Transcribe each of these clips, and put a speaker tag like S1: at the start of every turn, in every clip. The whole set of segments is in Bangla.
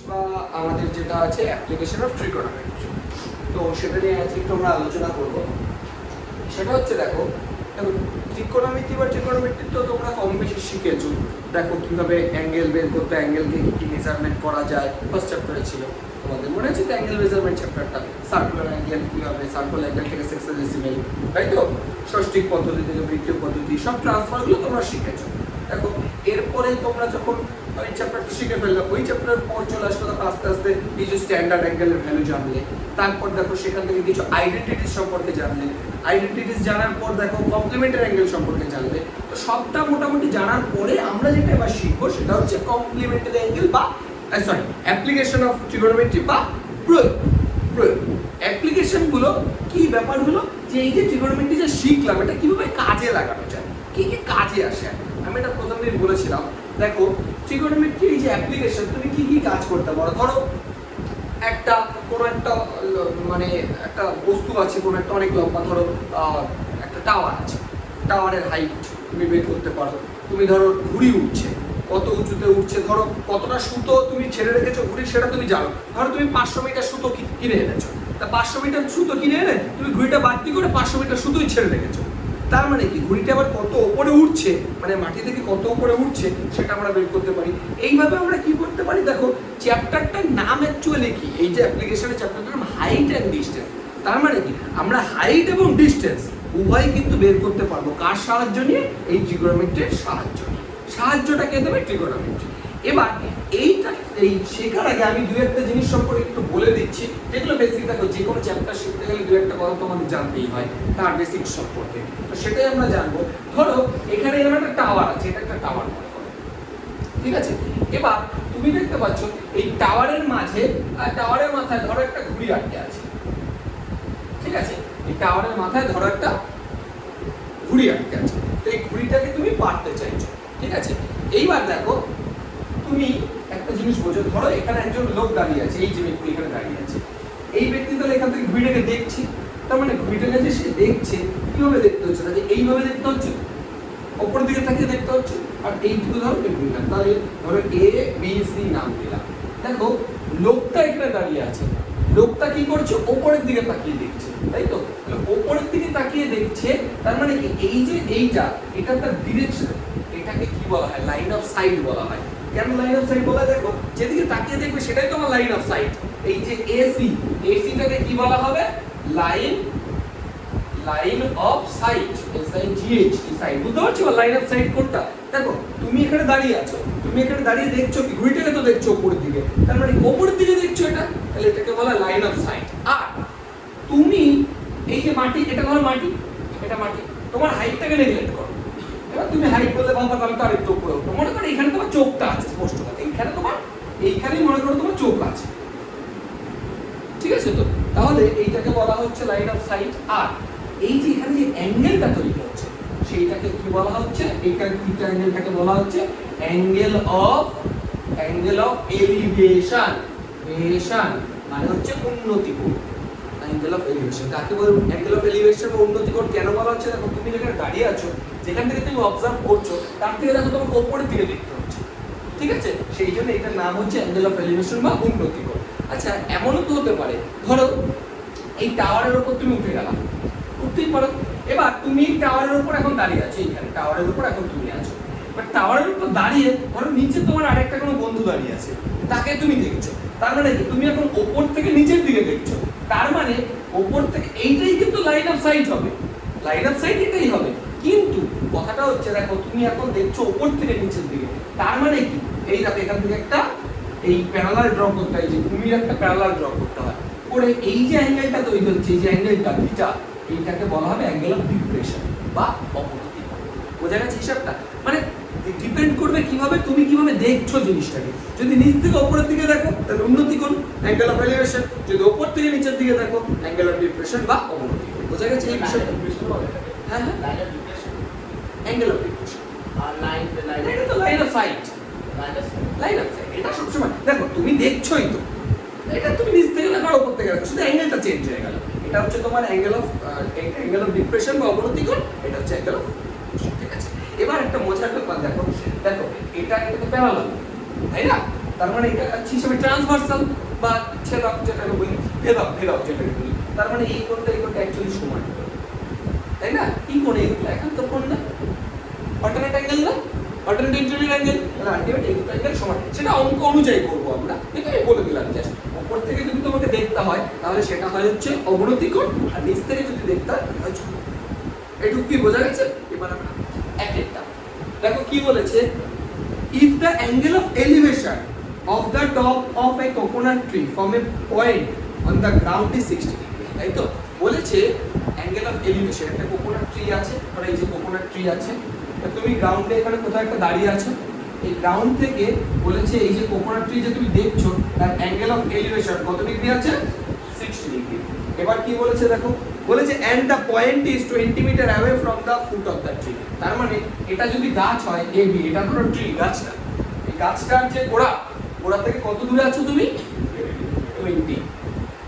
S1: বা আমাদের যেটা আছে অ্যাপ্লিকেশন অফ ট্রিগোনোমেট্রি। তো সেটা নিয়ে আজকে একটু আমরা আলোচনা করব। সেটা হচ্ছে দেখো ত্রিকোণমিতি বা ট্রিগোনোমেট্রি তো তোমরা কম বেশি শিখেছো। দেখো কিভাবে অ্যাঙ্গেল বের করতে, অ্যাঙ্গেলকে কি মেজারমেন্ট করা যায়, ফার্স্ট চ্যাপ্টারে ছিল তোমাদের মনে আছে তো অ্যাঙ্গেল মেজারমেন্ট চ্যাপ্টারটা, সার্কুলার অ্যাঙ্গেল কিভাবে, সার্কুলার অ্যাঙ্গেল থেকে সেক্সোডেসিমেল, তাই তো ষষ্ঠিক পদ্ধতি থেকে বৃত্তীয় পদ্ধতি, সব ট্রান্সফারগুলো তোমরা শিখেছো। দেখো এরপরে তোমরা যখন ওই চ্যাপ্টারটা শিখে ফেললে, ওই চ্যাপ্টারের পর চলে আসলো তখন আস্তে আস্তে কিছু স্ট্যান্ডার্ড অ্যাঙ্গেলের ভ্যালু জানলে, তারপর দেখো সেখান থেকে কিছু আইডেন্টিটিস সম্পর্কে জানলে, আইডেন্টিটিস জানার পর দেখো কমপ্লিমেন্টারি অ্যাঙ্গেল সম্পর্কে জানলে। তো সবটা মোটামুটি জানার পরে আমরা যেটা এবার শিখবো সেটা হচ্ছে কমপ্লিমেন্টারি অ্যাঙ্গেল বা সরি অ্যাপ্লিকেশন অফ ট্রিগোনোমেট্রি বা প্রয়োগ। অ্যাপ্লিকেশনগুলো কি ব্যাপারগুলো, যে এই যে ট্রিগোনোমেট্রি যে শিখলাম এটা কিভাবে কাজে লাগানো যায়, কি কি কাজে আসে। আমি এটা প্রথম দিন বলেছিলাম, দেখো ট্রিগোনোমেট্রি এই যে অ্যাপ্লিকেশন তুমি কি কি কাজ করতে পারো। ধরো একটা কোনো একটা মানে একটা বস্তু আছে, কোনো একটা অনেক লম্বা, ধরো একটা টাওয়ার আছে, টাওয়ারের হাইট তুমি বের করতে পারো। তুমি ধরো ঘুড়ি উঠছে, কত উঁচুতে উঠছে, ধরো কতটা সুতো তুমি ছেড়ে রেখেছো ঘুড়ি সেটা তুমি জানো। ধরো তুমি 500 মিটার সুতো কিনে এনেছো, তা 500 মিটার সুতো কিনে এনে তুমি ঘুড়িটা বাড়তি করে 500 মিটার সুতোই ছেড়ে রেখেছো। তার মানে কি ঘুড়িটা আবার কত উপরে উঠছে, মানে মাটি থেকে কত উপরে উঠছে সেটা আমরা বের করতে পারি। এইভাবে আমরা কি করতে পারি, দেখো চ্যাপ্টারটার নাম অ্যাকচুয়ালি কি, এই যে অ্যাপ্লিকেশনের চ্যাপ্টারটার নাম হাইট অ্যান্ড ডিস্টেন্স। তার মানে কি আমরা হাইট এবং ডিস্টেন্স উভয় কিন্তু বের করতে পারবো কার সাহায্য নিয়ে, এই ট্রিগোনোমেট্রির সাহায্য নিয়ে। সাহায্যটা কে দেবে, ট্রিগোনোমেট্রি। এবার এই শেখার আগে আমি দু একটা জিনিস সম্পর্কে একটু বলে দিচ্ছি, যেগুলো বেসিক। দেখো যে কোনো চ্যাপ্টার শিখতে গেলে দু একটা কথা তোমাদের জানতেই হয় তার বেসিক সম্পর্কে, তো সেটাই আমরা জানবো। ধরো এখানে এরকম একটা টাওয়ার আছে, এটা একটা টাওয়ার মনে করো, ঠিক আছে। এবার তুমি দেখতে পাচ্ছ এই টাওয়ারের মাঝে, টাওয়ারের মাথায় ধরো একটা ঘুড়ি আটকে আছে, ঠিক আছে। এই টাওয়ারের মাথায় ধরো একটা ঘুড়ি আটকে আছে, তো এই ঘুড়িটাকে তুমি পাড়তে চাইছো, ঠিক আছে। এইবার দেখো তুমি একটা জিনিস বোঝো, ধরো এখানে একজন লোক দাঁড়িয়ে আছে, এই যে ব্যক্তি এখানে দাঁড়িয়ে আছে, এই ব্যক্তি তাহলে এখান থেকে ঘুড়িটাকে দেখছে। তার মানে ঘুড়িটাকে যে সে দেখছে কিভাবে দেখতে হচ্ছে, তাহলে এইভাবে দেখতে হচ্ছে, ওপর দিকে তাকিয়ে দেখতে হচ্ছে। আর এইটুকু ধরো ঘুড়িটা, তাহলে ধরো এ বি সি নাম দিলাম। দেখো লোকটা এখানে দাঁড়িয়ে আছে, লোকটা কি করছে, ওপরের দিকে তাকিয়ে দেখছে, তাই তো। ওপরের দিকে তাকিয়ে দেখছে, তার মানে কি এই যে এইটা, এটা তার ডিরেকশন, এটাকে কি বলা হয়, লাইন অফ সাইট বলা হয়। কেন লাইন অফ সাইট বলা হয়, দেখো যেদিকে তাকিয়ে দেখবে সেটাই তো আমার লাইন অফ সাইট। এই যে এসি, এসিটাকে কি বলা হবে, line of sight, S I G H T, sight. বুঝতে পারছো লাইন অফ সাইট কোনটা। দেখো তুমি এখানে দাঁড়িয়ে আছো, তুমি এখানে দাঁড়িয়ে দেখছো কি, ঘুড়িটাকে তো দেখছো উপরের দিকে, তার মানে উপরের দিকে দেখছো এটা, তাহলে এটাকে বলা হয় লাইন অফ সাইট। আর তুমি এই যে মাটি, এটা হলো মাটি, এটা মাটি, তোমার হাইটটাকে নেগলেক্ট করো। এবার তুমি হাইট বললে বাবা তাহলে তো আরেকটু উপরে উঠো, মনে করো এখানে তোমার চোখটা আছে স্পষ্ট কথা, এইখানে তোমার, এইখানেই মনে করো তোমার চোখ আছে, ঠিক আছে। তো তাহলে এইটাকে বলা হচ্ছে লাইন অফ সাইট। আর এই যে এখানে যে অ্যাঙ্গেলটা তৈরি হচ্ছে সেইটাকে কি বলা হচ্ছে, এইখানে থিটা অ্যাঙ্গেলটাকে বলা হচ্ছে অ্যাঙ্গেল অফ এলিভেশন। এলিভেশন মানে হচ্ছে উন্নতি কোণ, অ্যাঙ্গেল অফ এলিভেশন। কাকে বলে অ্যাঙ্গেল অফ এলিভেশন বা উন্নতি কোণ কেন বলা হচ্ছে, দেখো তুমি যেখানে দাঁড়িয়ে আছো, যেখান থেকে তুমি অবজার্ভ করছো তার থেকে দেখো তোমাকে উপরের দিকে দেখতে হচ্ছে, ঠিক আছে। সেই জন্য এটার নাম হচ্ছে অ্যাঙ্গেল অফ এলিভেশন বা উন্নতি কোণ। আচ্ছা এমনও তো হতে পারে, ধরো এই টাওয়ারের উপর তুমি উঠে গেলা, উঠতেই পারো। এবার তুমি টাওয়ারের উপর এখন দাঁড়িয়ে আছো, এইখানে টাওয়ারের উপর এখন তুমি আছো। এবার টাওয়ারের উপর দাঁড়িয়ে ধরো নিচে তোমার আরেকটা কোনো বন্ধু দাঁড়িয়ে আছে, তাকে তুমি দেখছো। তার মানে কি তুমি এখন উপর থেকে নিচের দিকে দেখছো, তার মানে উপর থেকে এইটাই কিন্তু লাইন অফ সাইট হবে, লাইন অফ সাইট এটাই হবে। কিন্তু কথাটা হচ্ছে দেখো তুমি এখন দেখছো উপর থেকে নিচের দিকে, তার মানে কি এই দেখো এখান থেকে একটা এই প্যারালাল ড্র করতে হয়, যে ভূমির একটা প্যারালাল ড্র করতে হয় করে, এই যে অ্যাঙ্গেলটা তৈরি হচ্ছে, এই যে অ্যাঙ্গেলটা থিটা, এইটাকে বলা হবে অ্যাঙ্গেল অফ ডিপ্রেশন বা অবনতি কোণ। বোঝা গেছে হিসাবটা, মানে ডিপেন্ড করবে কিভাবে তুমি কিভাবে দেখছো জিনিসটাকে। যদি নিচ থেকে উপরের দিকে দেখো তাহলে উন্নতি কোণ, অ্যাঙ্গেল অফ এলিভেশন। যদি উপর থেকে নিচের দিকে দেখো অ্যাঙ্গেল অফ ডিপ্রেশন বা অবনতি কোণ। বোঝা গেছে এই বিষয়টা। হ্যাঁ হ্যাঁ, line of depression, angle of depression. আর এটা তো line of sight, line of sight. এটা সবসময় দেখো তুমি দেখছোই তো, এটা তুমি নিচ থেকে দেখো উপর থেকে দেখো, শুধু অ্যাঙ্গেলটা চেঞ্জ হয়ে গেল। এটা হচ্ছে তোমার অ্যাঙ্গেল অফ ডিপ্রেশন বা অবনতি কোণ, এটা হচ্ছে অ্যাঙ্গেল অফ, ঠিক আছে। এবার একটা মজার ব্যাপার দেখো, দেখো এটা এটাকে প্যারালাল, তাই না, তার মানে এটা হিসেবে ট্রান্সভার্সাল বা ছেদক যেটাকে বলি, ভেদক যেটাকে বলি। তার মানে এই কোণটা অ্যাকচুয়ালি সমান, তাই না? কি কোণ এগুলো এখন তো কোণ না, অল্টারনেট অ্যাঙ্গেল না, অল্টারনেট ইন্টারনাল অ্যাঙ্গেল, তাহলে আলটিমেট অ্যাঙ্গেল সমান। সেটা অঙ্ক অনুযায়ী করব আমরা, কিন্তু আমি বলে দিলাম জাস্ট উপর থেকে যদি তোমাকে দেখতে হয় তাহলে সেটা হয় হচ্ছে অবনতি কোণ, আর নিচ থেকে যদি দেখতে হয় হচ্ছে এটুকু। কি বোঝা গেছে? এবার আমরা এক একটা দেখো কি বলেছে। If the angle of elevation of the top of a coconut tree from a point on the ground is 60 degree, তাই তো বলেছে অ্যাঙ্গেল অফ এলিভেশন, একটা কোকোনাট ট্রি আছে, মানে এই যে কোকোনাট ট্রি আছে, তুমি গ্রাউন্ডে এখানে কোথাও একটা দাঁড়িয়ে আছো, এই গ্রাউন্ড থেকে বলেছে এই যে কোকোনাট ট্রি যে তুমি দেখছো তার অ্যাঙ্গেল অফ এলিভেশন কত ডিগ্রি আছে? 60 ডিগ্রি। এবার কি বলেছে দেখো, বলেছে and the point is 20 metre away from the foot of the tree। তার মানে এটা যদি গাছ হয় AB, এটা কোনো ট্রি গাছটা, এই গাছটার যে গোড়া থেকে কত দূরে আছো তুমি? 20,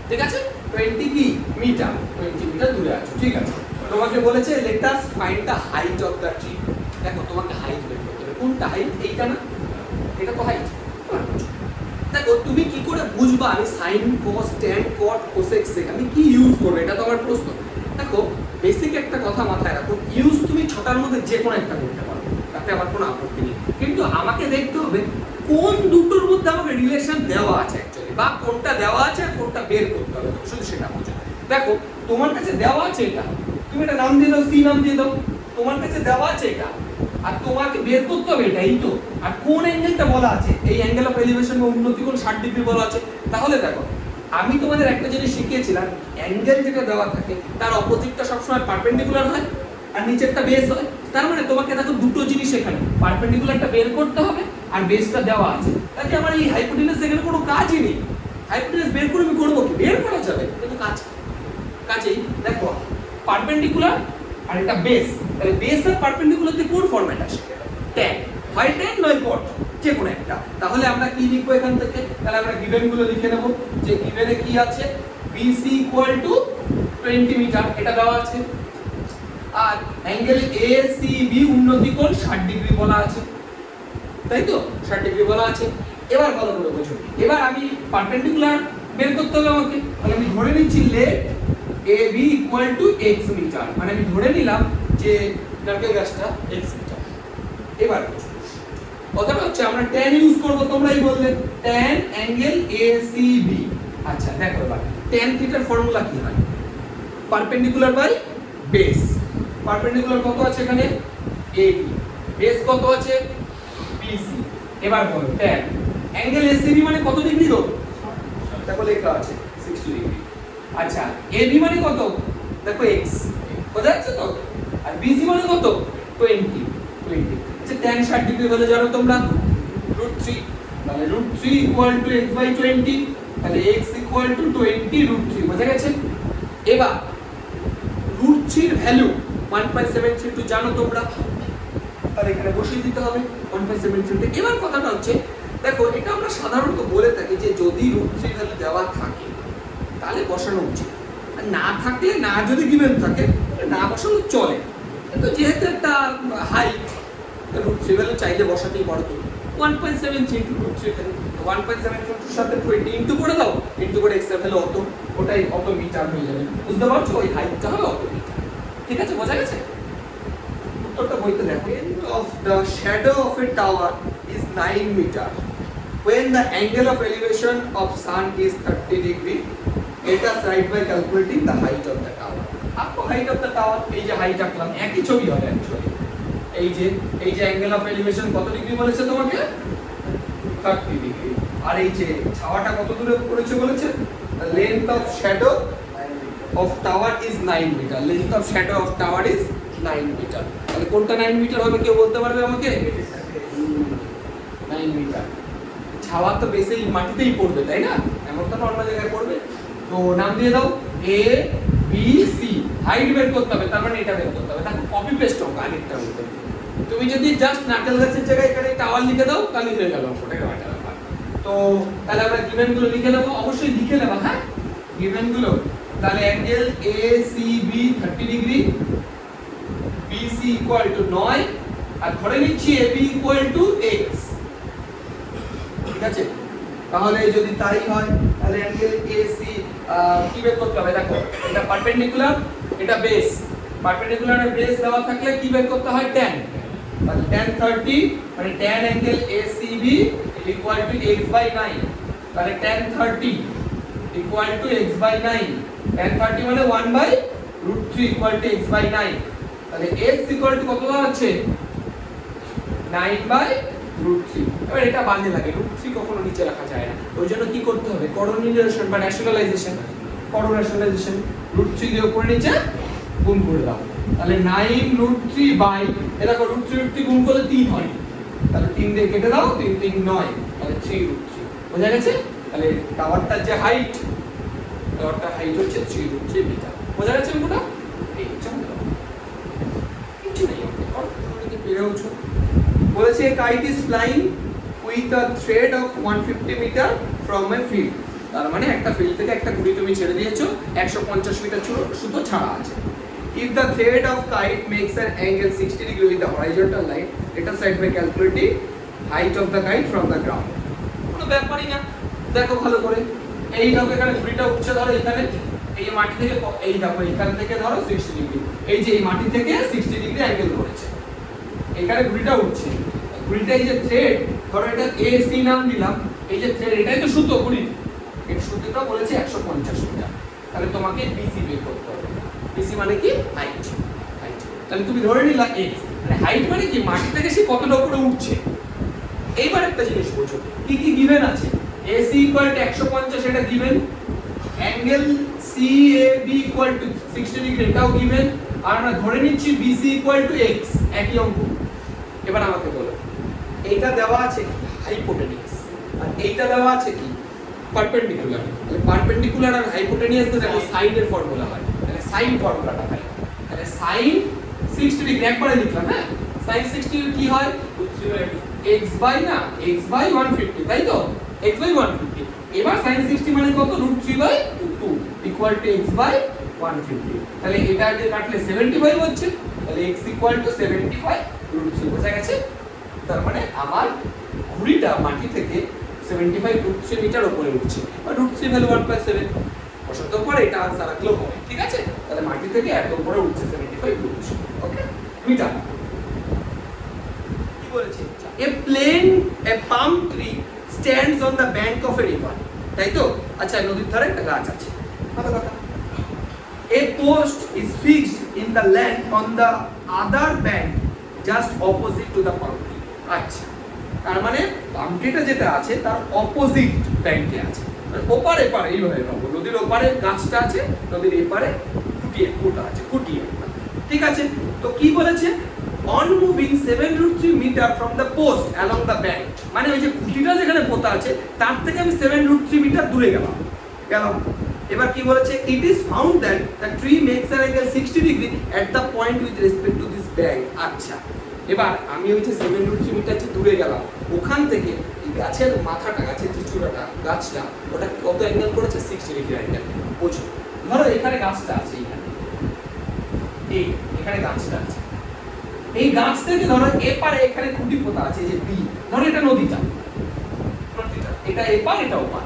S1: ঠিক আছে? 20 কি মিটার, 20 মিটার দূরে আছো, ঠিক আছে। তোমাকে বলেছে let us find the height of the tree। দেখো তোমাকে হাইট বের করতে হবে। কোনটা হাইট? এইটা না, এটা তো হাইট। দেখো তুমি কি করে বুঝবা আমি sine cos tan cot cosec sec আমি কি ইউজ করব, এটা তো আমার প্রশ্ন। দেখো বেসিক একটা কথা মাথায় রাখো, ইউজ তুমি ছটার মধ্যে যে কোনো একটা করতে পারো, তাতে আমার কোনো আপত্তি নেই, কিন্তু আমাকে দেখতে হবে কোন দুটোর মধ্যে আমাকে রিলেশন দেওয়া আছে অ্যাকচুয়ালি, বা কোনটা দেওয়া আছে আর কোনটা বের করতে হবে, শুধু সেটা বুঝো। দেখো তোমার কাছে দেওয়া আছে এটা, তুমি এটা নাম দিয়ে দাও, সি নাম দিয়ে দাও, তোমার কাছে দেওয়া আছে এটা, আর তোমাকে বের করতে হবে এটা, এই তো। আর কোন অ্যাঙ্গেলটা বলা আছে? এই অ্যাঙ্গেল অফ এলিভেশন বা উন্নতি কোণ 60 ডিগ্রি বলা আছে। তাহলে দেখো আমি তোমাদের একটা জিনিস শিখিয়েছিলাম, অ্যাঙ্গেল যেটা দেওয়া থাকে তার অপোজিটটা সবসময় পারপেন্ডিকুলার হয় আর নিচেরটা বেস হয়। তার মানে তোমাকে দেখো দুটো জিনিস এখানে, পারপেন্ডিকুলারটা বের করতে হবে আর বেসটা দেওয়া আছে। তাহলে আমার এই হাইপোটেনাস এখানে কোনো কাজই নেই। হাইপোটেনাস বের করে আমি করবো কি? বের করা যাবে, কিন্তু কাজেই দেখো পারপেন্ডিকুলার আর এটা বেস, তাহলে বেস আর পারপেন্ডিকুলার দিয়ে কোন ফরম্যাট আসে? ট্যান, হয় ট্যান নয় কট, যে কোনো একটা। তাহলে আমরা কি লিখবো এখান থেকে? তাহলে আমরা গিভেন গুলো লিখে নেব, যে গিভেনে কি আছে? BC = 20 মিটার, এটা দেওয়া আছে, আর অ্যাঙ্গেল ACB উন্নতি কোণ 60 ডিগ্রি বলা আছে, তাই তো? 60 ডিগ্রি বলা আছে। এবার ভালো করে বোঝো, এবার আমি পারপেন্ডিকুলার বের করতে হবে আমাকে, তাহলে আমি ধরে নিচ্ছি লেট AB = x মিটার, মানে আমি ধরে নিলাম যে নারকেল গাছটা x মিটার। এবার কথাটা হচ্ছে আমরা tan ইউজ করব, তোমরাই বললে tan অ্যাঙ্গেল ACB। আচ্ছা দেখো এবার tan থিটার ফর্মুলা কি হয়? Perpendicular by base. পারপেন্ডিকুলার কত আছে এখানে? AB, বেস কত আছে? BC। এবার বলো tan অ্যাঙ্গেল ACB মানে কত ডিগ্রি গো? দেখো লেখা আছে 60 ডিগ্রি। আচ্ছা AB মানে কত? দেখো x, বোঝা যাচ্ছে তো? আর BC মানে কত? 20। আচ্ছা tan 60 ডিগ্রি বলে জানো তোমরা √3, তাহলে √3 = x/20, তাহলে x = 20 √3, বোঝা গেছে? এবার √3 এর ভ্যালু 1.732 জানো তোমরা, তাহলে এখানে বসিয়ে দিতে হবে 1.732। এবার কথাটা হচ্ছে দেখো এটা আমরা সাধারণত বলে থাকি যে যদি √3 ভ্যালু দেওয়া থাকে তাহলে বসানো উচিত, আর না থাকলে, না যদি গিভেন থাকে না বসানো চলে, কিন্তু যেহেতু একটা হাইট √3 ভ্যালু চাইলে বসাতেই পারো। তুমি 1.73 √3 ভ্যালু 1.72 এর সাথে 20 ইনটু করে দাও, ইনটু করে x এর ভ্যালু অত মিটার হয়ে যাবে, বুঝতে পারছো? ওই হাইটটা হবে অত মিটার, ঠিক আছে? বোঝা গেছে? উত্তরটা বইতে দেখো, length of the shadow of a tower is 9 meter when the angle of elevation of sun is 30 degree. Let us write by calculating the height of the tower. আপকো height of the tower, এই যে হাইট আঁকলাম একই ছবি হবে অ্যাকচুয়ালি। এই যে অ্যাঙ্গেল অফ এলিভেশন কত ডিগ্রি বলেছে তোমাকে? 30 ডিগ্রি। আর এই যে ছাওয়াটা কত দূরে পড়েছে বলেছে? The length of shadow of tower is 9 meter. Length of shadow of tower is 9 meter. তাহলে কোনটা 9 মিটার হবে কেউ বলতে পারবে আমাকে? 9 মিটার। ছাওয়া তো বেসেই মাটিতেই পড়বে, তাই না? এমন তো নরমাল জায়গায় পড়বে। তো নাম দিয়ে দাও A B C, হাইট বের করতে হবে, তার মানে এটা বের করতে হবে। দেখো কপি পেস্ট হোক আগেরটার মতো। তুমি যদি জাস্ট নারকেল গাছের জায়গায় এখানে টাওয়ার লিখে দাও তাহলে হয়ে গেল ওটাকে ব্যাপার। তো তাহলে আমরা গিভেন গুলো লিখে নেব, অবশ্যই লিখে নেবা, হ্যাঁ গিভেন গুলো। তাহলে অ্যাঙ্গেল ACB 30 ডিগ্রি, BC = 9, আর ধরে নিচ্ছি AB = x, ঠিক আছে? তাহলে যদি তাই হয় তাহলে অ্যাঙ্গেল এসি কি বের করতে হবে? দেখো এটা পারপেন্ডিকুলার, এটা বেস। পারপেন্ডিকুলার আর বেস দেওয়া থাকলে কি বের করতে হয়? tan। তাহলে tan 30 মানে tan angle ACB equal to x/9। তাহলে tan 30 equal two x/9। tan 30 মানে 1/√3 ইকুয়াল টু x/9। তাহলে x ইকুয়াল টু কত দেওয়া আছে? 9/√3। এবার এটা বাজে লাগে, √3 কখনো নিচে রাখা যায় না। ওই জন্য কি করতে হবে? কোঅর্ডিনেশন বা ন্যাশনালাইজেশন। কোঅর্ডিনেশনালাইজেশন √3 দিয়ে উপরে নিচে গুণ করে দাও। তাহলে 9√3 বাই এ দেখো √3 গুণ করলে 3 হয়। তাহলে 3 দিয়ে কেটে দাও, 3 3 9, তাহলে 3√3। বোঝা গেছে? তাহলে টাওয়ারটার যে হাইট, টাওয়ারটার হাইট হচ্ছে 3√3 মিটার। বোঝা গেছে পুরোটা? এই চলো কিছু নেই, আপনি পেরেওছো। বলেছে kite is flying with a thread of 150 metre from a field. তার মানে একটা ফিল্ড থেকে একটা কুড়ি তুমি ছেড়ে দিয়েছো, 150 মিটার সুতো ছাড়া আছে। If the thread of kite makes an angle 60 degree with the horizontal line, let us start by calculating height of the kite from the ground. কোনো ব্যাপারই না। দেখো ভালো করে, এই দেখো এখানে ঘুড়িটা উঠছে, ধরো এখানে এই মাটি থেকে, এই দেখো এখান থেকে ধরো 60 ডিগ্রি, এই যে এই মাটি থেকে 60 ডিগ্রি অ্যাঙ্গেল করেছে, এখানে ঘুড়িটা উঠছে। ঘুড়িটা এই যে থ্রেড, ধরো এটা AC নাম দিলাম, এই যে থ্রেড এটাই তো সুতো ঘুড়ি, এই সুতোটা বলেছে 150 মিটার। তাহলে তোমাকে BC বের করতে হবে। BC মানে কি? হাইট। হাইট তাহলে তুমি ধরে নিলা x, মানে হাইট মানে কি? মাটি থেকে সে কতটা উপরে উঠছে। এইবার একটা জিনিস বোঝো, কি কি গিভেন আছে? AC ইকুয়াল টু 150, এটা given. Angle CAB equal to 60 degree, এটাও গিভেন। আর আমরা ধরে নিচ্ছি BC ইকুয়াল টু x, একই অঙ্ক। এবার আমাকে বলো, এইটা দেওয়া আছে কি? হাইপোটেনিউস। আর এইটা দেওয়া আছে কি? পারপেন্ডিকুলার। তাহলে পারপেন্ডিকুলার আর হাইপোটেনিয়াস তে দেখো সাইনের ফর্মুলা হয়। তাহলে সাইন ফর্মুলাটা হয়, তাহলে সাইন 60 ডিগ্রি একবারে লিখলাম। হ্যাঁ, সাইন 60 কি হয়? x বাই না, x বাই 150, তাই তো? x by 150। এবার sin 60 মানে কত? √3/2 ইকুয়াল টু x বাই 150। তাহলে এটা যে কাটলে 75 হচ্ছে, তাহলে x ইকুয়াল টু 75 √3। বোঝা গেছে? তার মানে আমার ঘুড়িটা মাটি থেকে 75 √3 মিটার উপরে উঠছে, বা √3 ভ্যালু 1/7 বসাতে পারে, এটা আনসার রাখলেও হবে। ঠিক আছে? তাহলে মাটি থেকে এত উপরে উঠছে 75 √3। ওকে, মিটার। কি বলেছে? a palm tree stands on the bank of a river, তাই তো? আচ্ছা, নদীর ধারে একটা গাছ আছে, ভালো কথা। a post is fixed in the land on the other bank just opposite to the palm tree। আচ্ছা, তার মানে পাম ট্রিটা যেটা আছে তার অপোজিট ব্যাংকে আছে, মানে ওপারে এপারে এইভাবে ভাবো, নদীর ওপারে গাছটা আছে, নদীর এপারে খুঁটা আছে, খুঁটিয়ে। ঠিক আছে? তো কি বলেছে? on moving 7√3 meter from the post along the bank, মানে ওই যে খুঁটিটা যেখানে পোতা আছে তার থেকে আমি 7√3 মিটার দূরে গেলাম। এবার কি বলেছে? it is found that the tree makes an angle 60 degree at the point with respect to this bank। আচ্ছা, এবার আমি ওই যে 7√3 মিটার যে দূরে গেলাম, ওখান থেকে এই গাছের মাথাটা, গাছের যে চূড়াটা, গাছটা, ওটা কত অ্যাঙ্গেল করেছে? 60 ডিগ্রি অ্যাঙ্গেল। বুঝো, ধরো এখানে গাছটা আছে, এখানে গাছটা আছে, এই গাছ থেকে ধরো এপারে এখানে খুঁটি পোতা আছে, যে বি, ধরো এটা নদীটা, এটা এপার, এটা ওপার।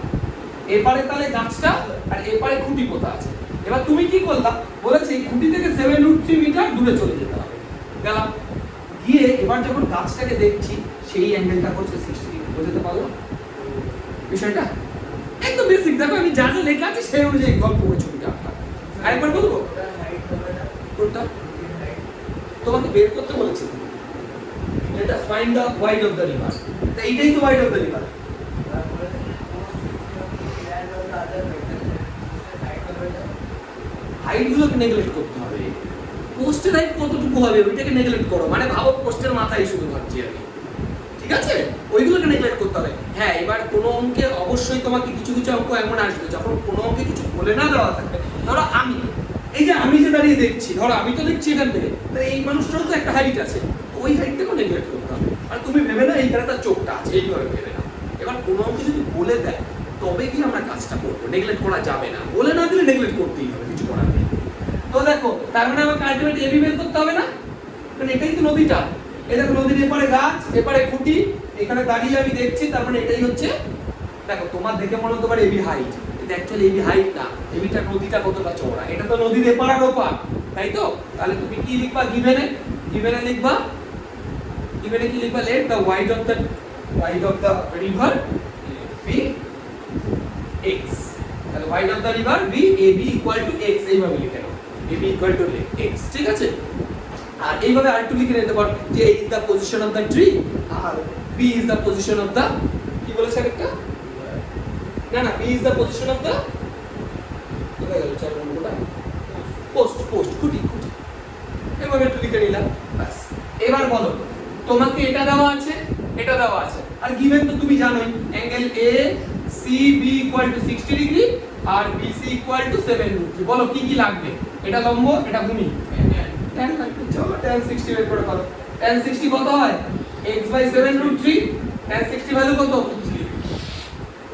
S1: এপারে তাহলে গাছটা, আর এপারে খুঁটি পোতা আছে। এবার তুমি কি করলা? বলেছে এই খুঁটি থেকে 7√3 মিটার দূরে চলে যেতে হবে। গেলাম, গিয়ে এবার যখন গাছটাকে দেখছি, সেই অ্যাঙ্গেলটা করছে 60 ডিগ্রি। বুঝতে পারলো বিষয়টা? একদম বেসিক। দেখো আমি যা যা লেখা আছে সেই অনুযায়ী গল্প করে ছবিটা আঁকলাম। আরেকবার বলবো, কোনটা তোমাকে বের করতে বলেছে? এটা find the wide of the river. তো এইটাই তো wide of the river. Height গুলোকে নেগলেক্ট করতে হবে। পোস্টের হাইট কতটুকু হবে ওইটাকে নেগলেক্ট করো, মানে ভাবো পোস্টের মাথায় শুধু ভাবছি আমি। ঠিক আছে? ওইগুলোকে নেগলেক্ট করতে হবে। হ্যাঁ, এবার কোনো অঙ্কে অবশ্যই তোমাকে কিছু কিছু অঙ্ক এমন আসবে যখন কোনো অঙ্কে কিছু বলে না দেওয়া থাকবে। ধরো আমি, এই যে আমি যে দাঁড়িয়ে দেখছি, ধরো আমি তো দেখছি এখান থেকে, তাহলে এই মানুষটারও তো একটা হাইট আছে, ওই হাইটটাকে নেগলেক্ট করতে হবে। আর তুমি ভেবে না এইখানে তার চোখটা আছে, এইভাবে ভেবে না। এবার কোনো অঙ্কে যদি বলে দেয় তবে কি আমরা কাজটা করবো, নেগলেক্ট করা যাবে না। বলে না দিলে নেগলেক্ট করতেই হবে, কিছু করার নেই। তো দেখো, তার মানে আমাকে আলটিমেট এবি বের করতে হবে না? কারণ এটাই তো নদীটা। এই দেখো নদীর এপারে গাছ, এপারে খুঁটি, এখানে দাঁড়িয়ে আমি দেখছি, তার মানে এটাই হচ্ছে দেখো তোমার দেখে মনে হতে পারে এবি হাইট, কিন্তু অ্যাকচুয়ালি এবি হাইট না, এবিটা নদীটা কতটা চওড়া, এটা তো নদীর এপার আর ওপার, তাই তো? তাহলে তুমি কি লিখবা গিভেনে? গিভেনে লিখবা, গিভেনে কি লিখবা? Let the wide of the river be x, তাহলে wide of the river be ab equal to x, এইভাবে লিখে নাও, ab ইকুয়াল টু x, ঠিক আছে? আর এইভাবে আরেকটু লিখে নিতে পারো যে a is the position of the tree R b is the position of the, কি বলেছে আরেকটা? না না, b is the position of the, কোথায় গেল 4 নম্বরটা? পোস্ট, খুঁটি, এভাবে একটু লিখে নিলাম, বাস। এবার বলো, তোমাকে এটা দেওয়া আছে, এটা দেওয়া আছে, আর গিভেন তো তুমি জানোই angle A C B equal to 60 degree আর বিসি ইকুয়াল টু 7 ডিগ্রি। বলো কি কি লাগবে? এটা লম্ব, এটা ভূমি, tan লাগবে। চলো tan 60 বের করে ফেলো। tan 60 কত হয়? x by 7 √3। tan 60 ভ্যালু কত?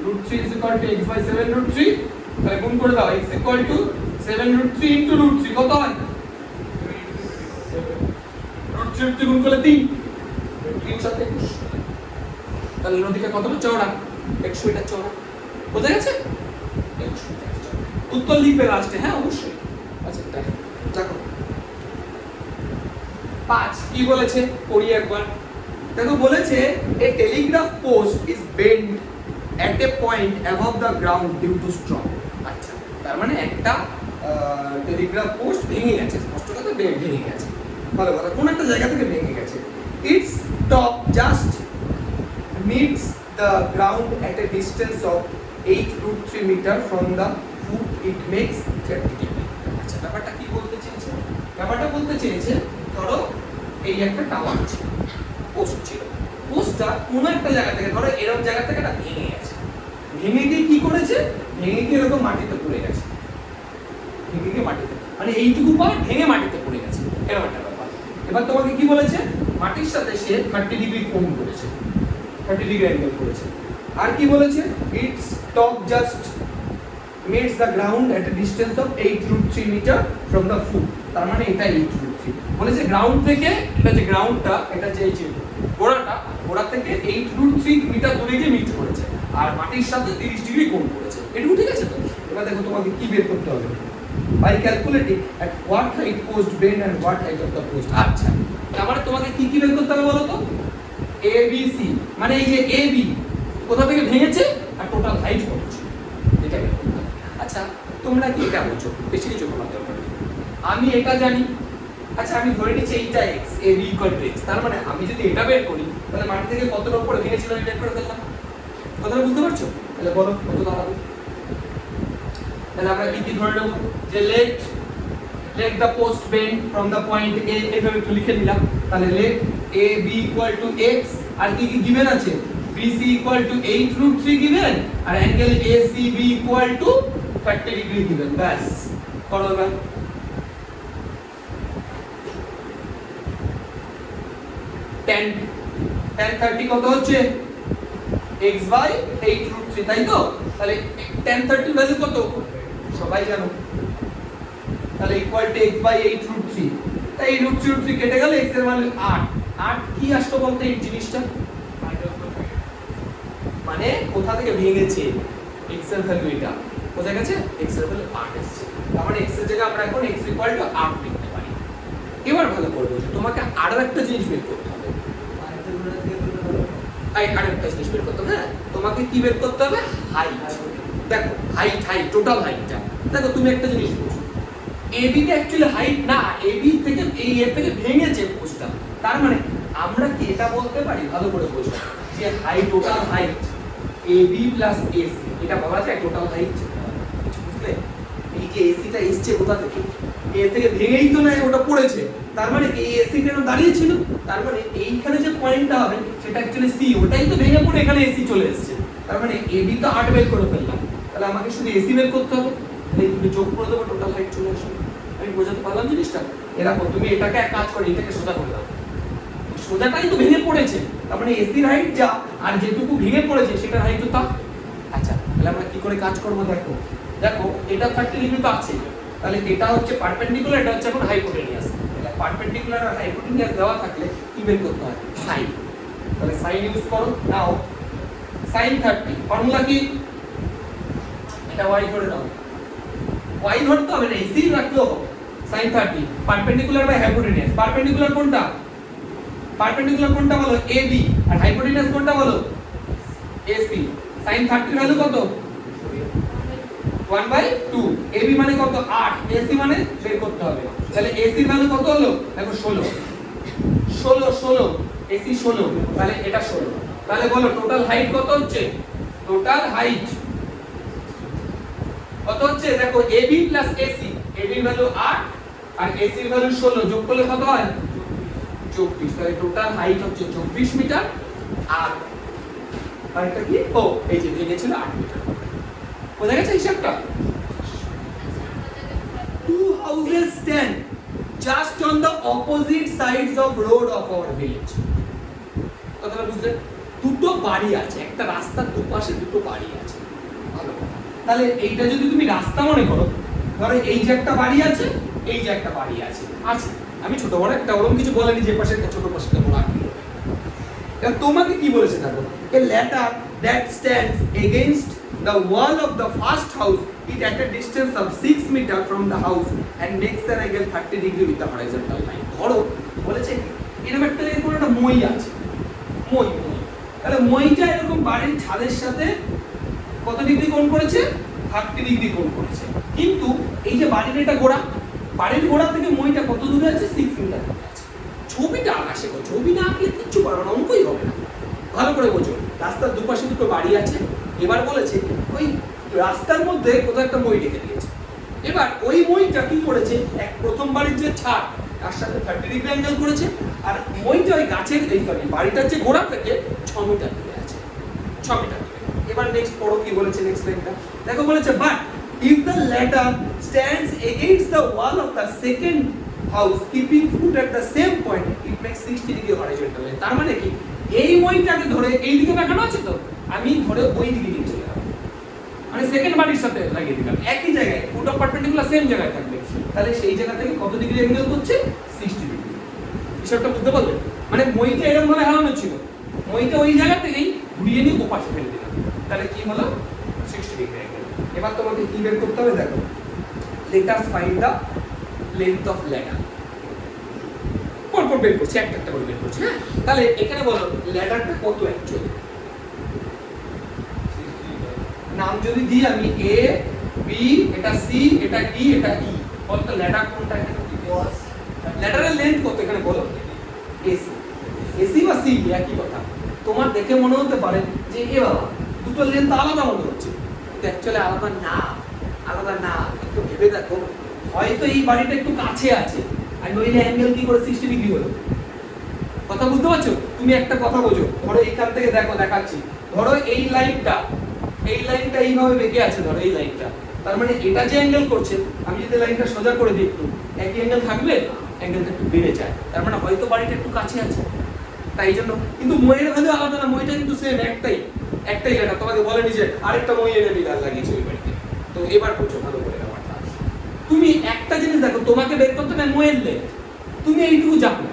S1: √3 is equal to x by 7 √3। তাহলে গুণ করে দাও, x equal to 7 √3 into √3 কত হয়? √3 গুণ করলে 3, 3 সাথে 21। তাহলে নদীটা কতটা চওড়া? 100 মিটার চওড়া। বোঝা গেছে? 100 মিটার চওড়া। উত্তর লিখবে লাস্টে, হ্যাঁ অবশ্যই। আচ্ছা দেখো 5 কি বলেছে পড়ি একবার। দেখো বলেছে a telegraph post is bent at a point above the ground due to storm। আচ্ছা, তার মানে একটা টেলিগ্রাফ পোস্ট ভেঙে গেছে, স্পষ্ট কথা ভেঙে গেছে, ভালো কথা, কোন একটা জায়গা থেকে ভেঙে গেছে। its top just meets the ground at a distance of 8√3 meter from the foot it makes 30 degree। আচ্ছা, ব্যাপারটা কি বলতে চেয়েছে? ব্যাপারটা বলতে চেয়েছে ধরো এই একটা টাওয়ার ছিল, পোস্ট ছিল, পোস্টটা কোন একটা জায়গা থেকে, ধরো এরকম জায়গা থেকে এটা ভেঙে গেছে, ভেঙে গিয়ে কি করেছে? ভেঙে গিয়ে এরকম মাটিতে পড়ে গেছে, ভেঙে গিয়ে মাটিতে, মানে এইটুকু পার ভেঙে মাটিতে পড়ে গেছে, এরকম একটা ব্যাপার। এবার তোমাকে কি বলেছে? মাটির সাথে সে 30 ডিগ্রি কোণ করেছে, 30 ডিগ্রি অ্যাঙ্গেল করেছে। আর কি বলেছে? It's top just meets the ground at a distance of 8√3 meter from the foot। তার মানে এটা 8√3 বলেছে গ্রাউন্ড থেকে, এটা যে গ্রাউন্ডটা, এটা যে গোড়াটা, গোড়া থেকে 8√3 মিটার দূরে গিয়ে মিট করেছে, আর মাটির সাথে 30 ডিগ্রি কোণ করেছে। এটুকু ঠিক আছে তো? এবার দেখো তোমাকে কি বের করতে হবে, by calculating at what height post bend and what height of the post। আচ্ছা, তার মানে তোমাকে কি কি বের করতে হবে বলো তো? a b c, মানে এই যে a b কোথা থেকে ভেঙেছে আর টোটাল হাইট কত ছিল, এটা বের করতে হবে। আচ্ছা, তোমরা কি এটা বলছো? বেশি কিছু বলার দরকার নেই, আমি এটা জানি। আচ্ছা, আমি ধরে নিচ্ছি এইটা x, a b equal to x, তার মানে আমি যদি এটা বের করি তাহলে মাটি থেকে কতটা উপরে ভেঙেছিল আমি বের করে ফেললাম। কথাটা বুঝতে পারছো? তাহলে বলো কত দাঁড়াবে? তাহলে আমরা কি ধরে নেব যে let the post bend from the point a, এভাবে একটু লিখে দিলাম। তাহলে let a b equal to x, আর কি কি given আছে? bc equal to 8√3 given, R angle acb equal to 30 degree given। ব্যাস, করো এবার। tan 30 কত হচ্ছে? x by 8√3, তাই তো? তাহলে tan 30 ভ্যালু কত সবাই জানো, তাহলে ইকুয়াল টু x by 8√3। তাই এই √3 কেটে গেল, x এর ভ্যালু 8। 8 কি আসতো বলতে এই জিনিসটা, মানে কোথা থেকে ভেঙেছে, x এর ভ্যালু এটা বোঝা গেছে, x এর ভ্যালু 8 এসেছে। তার মানে x এর জায়গায় আমরা এখন x ইকুয়াল টু 8 লিখতে পারি। এবার ভালো করে বুঝো, তোমাকে আরো একটা জিনিস বের করতে হবে, আরেকটা জিনিস বের করতে হবে। হ্যাঁ, তোমাকে কি বের করতে হবে? হাইট। দেখো হাইট টোটাল হাইটটা দেখো, তুমি একটা জিনিস বুঝো, AB তে অ্যাকচুয়ালি হাইট না, AB থেকে এই এর থেকে ভেঙেছে পোস্টটা। তার মানে আমরা কি এটা বলতে পারি, ভালো করে বোঝো, যে height, total height AB plus AC, এটা বলা যায় টোটাল হাইট। বুঝলে? এই যে AC টা এসছে কোথা থেকে? এর থেকে ভেঙেই তো না ওটা পড়েছে, তার মানে এই AC কেন দাঁড়িয়ে ছিল, তার মানে এইখানে যে পয়েন্টটা হবে সেটা অ্যাকচুয়ালি C, ওটাই তো ভেঙে পড়ে এখানে AC চলে এসেছে। তার মানে AB তো 8 বের করে ফেললাম, তাহলে আমাকে শুধু AC বের করতে হবে, তাহলে তুমি যোগ করে দেবো, টোটাল হাইট চলে আসবে। আমি বোঝাতে পারলাম জিনিসটা? এরকম তুমি এটাকে এক কাজ করে এটাকে সোজা করে দাও, সোজাটাই তো ভেঙে পড়েছে, তার মানে এসির হাইট যা আর যেটুকু ভেঙে পড়েছে সেটার হাইট তো তা। আচ্ছা, তাহলে আমরা কি করে কাজ করব? দেখো দেখো এটা 30 ডিগ্রি তো আছে, তাহলে এটা হচ্ছে পারপেন্ডিকুলার, এটা হচ্ছে এখন হাইপোটেনিয়াস। তাহলে পারপেন্ডিকুলার আর হাইপোটেনিয়াস দেওয়া থাকলে কি বের করতে হয়? সাইন। তাহলে সাইন ইউজ করো। নাও sin 30 ফর্মুলা কি এটা y ধরে নাও y ধরতে হবে না ac রাখলেও হবে sin 30 perpendicular by hypotenuse perpendicular কোনটা বলো ab আর হাইপোটেনিয়াস কোনটা বলো ac sin 30 ভ্যালু কত 1/2 ab মানে কত 8 ac মানে বের করতে হবে তাহলে ac এর ভ্যালু কত হলো দেখো 16 ac 16 তাহলে এটা 16 তাহলে বলো টোটাল হাইট কত হচ্ছে টোটাল হাইট কত হচ্ছে দেখো ab প্লাস ac ab এর ভ্যালু 8 আর ac এর ভ্যালু 16 যোগ করলে কত হয় 24 তাহলে টোটাল হাইট হচ্ছে 24 মিটার আর এটা কি ও এই যে ভেঙেছিল 8 মিটার বোঝা গেছে হিসাবটা two houses stand just on the opposite sides of road of our village কথাটা বুঝলে দুটো বাড়ি আছে একটা রাস্তার দুপাশে দুটো বাড়ি আছে ভালো তাহলে এইটা যদি তুমি রাস্তা মনে করো ধরো এই যে একটা বাড়ি আছে এই যে একটা বাড়ি আছে আমি ছোট বড় একটা ওরকম কিছু বলেনি যে পাশে একটা ছোট পাশে একটা বড় আছে এবার তোমাকে কি বলেছে দেখো a ladder that stands against the wall of the first house it at a distance of 6 meter from the house and makes an angle 30 degree with the horizontal line ধরো বলেছে এরকম একটা মই আছে মই তাহলে মইটা এরকম বাড়ির ছাদের সাথে কত ডিগ্রি কোণ করেছে 30 ডিগ্রি কোণ করেছে কিন্তু এই যে বাড়ির এটা গোড়া বাড়ির গোড়া থেকে মইটা কত দূরে আছে 6 মিটার আছে ছবিটা আকাশে ছবি না আঁকলে কিচ্ছু পারবে না অঙ্কই হবে না ভালো করে বোঝো রাস্তার দুপাশে দুটো বাড়ি আছে এবার বলেছে ওই রাস্তার মধ্যে কোথাও একটা মই রেখে দিয়েছে এবার ওই মইটা কি করেছে এক প্রথম বাড়ির যে ছাদ তার সাথে 30 ডিগ্রি অ্যাঙ্গেল করেছে আর মইটা ওই গাছের এই সরি বাড়িটার যে গোড়া থেকে 6 মিটার দূরে আছে 6 মিটার এবার নেক্সট পড়ো কি বলেছে নেক্সট লাইনটা দেখো বলেছে but if the ladder stands against the wall of the second house keeping foot at the same point it makes 60 degree horizontal line তার মানে কি এই মইটাকে ধরে এই দিকে দেখানো আছে তো আমি ধরে ওই দিকে নিয়ে চলে যাব মানে সেকেন্ড বাড়ির সাথে লাগিয়ে দিলাম একই জায়গায় ফুট অফ পারপেন্ডিকুলার সেম জায়গায় থাকবে তাহলে সেই জায়গা থেকে কত ডিগ্রি অ্যাঙ্গেল করছে 60 ডিগ্রি হিসাবটা বুঝতে পারলে মানে মইটা এরকম ভাবে হারানো ছিল মইটা ওই জায়গা থেকেই ঘুরিয়ে নিয়ে ওপাশে ফেলে দিলাম তাহলে কি হলো 60 ডিগ্রি অ্যাঙ্গেল এবার তোমাকে কি বের করতে হবে দেখো let us find the length of ladder পরপর বের করছি একটা করে বের করছি হ্যাঁ তাহলে এখানে বলো ল্যাডারটা কত অ্যাকচুয়ালি নাম যদি দিই আমি a b এটা c এটা d এটা e বলতো ল্যাডার কোনটা এখানে cos ল্যাডারের লেন্থ কত এখানে বলো ac বা c একই কথা তোমার দেখে মনে হতে পারে যে এ বাবা দুটো লেন্থ আলাদা মনে হচ্ছে কিন্তু অ্যাকচুয়ালি আলাদা না একটু ভেবে দেখো হয়তো এই বাড়িটা একটু কাছে আছে আর নইলে অ্যাঙ্গেল কি করে 60 ডিগ্রি হলো কথা বুঝতে পারছো তুমি একটা কথা বোঝো ধরো এইখান থেকে দেখো দেখাচ্ছি ধরো এই লাইনটা এইভাবে বেঁকে আছে ধরো এই লাইনটা তার মানে এটা যে অ্যাঙ্গেল করছে আমি যদি লাইনটা সোজা করে দিই একটু একই অ্যাঙ্গেল থাকবে অ্যাঙ্গেলটা একটু বেড়ে যায় তার মানে হয়তো বাড়িটা একটু কাছে আছে তাই জন্য কিন্তু মইয়ের ভ্যালু আলাদা না মইটা কিন্তু সেম একটাই লেটার তোমাকে বলেনি যে আরেকটা মই এনে মিলার লাগিয়েছে ওই বাড়িতে তো এবার বুঝো ভালো করে ব্যাপারটা তুমি একটা জিনিস দেখো তোমাকে বের করতে হবে মইয়ের লেন্থ তুমি এইটুকু জানো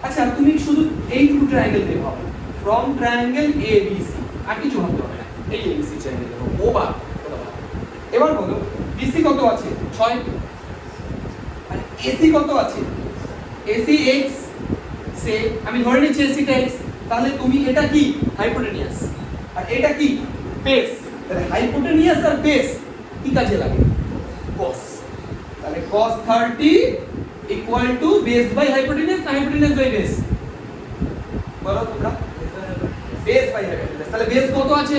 S1: আচ্ছা তুমি শুধু এইটুকু ট্রায়াঙ্গেল দিয়ে ভাবো ফ্রম ট্রায়াঙ্গেল ABC আর কিছু ভাবতে হবে না এই ABC ট্রায়াঙ্গেল ও বা এবার বলো BC কত আছে 6 আর AC কত আছে AC x সে আমি ধরে নিচ্ছি AC টা x তাহলে তুমি এটা কি হাইপোটেনিয়াস আর এটা কি বেস তাহলে হাইপোটেনিয়াস আর বেস কি কাজে লাগে cos তাহলে cos 30 equal to base by hypotenuse না হাইপোটেনিয়াস বাই বেস বলো তোমরা বেস বাই হাইপোটেনিয়াস তাহলে বেস কত আছে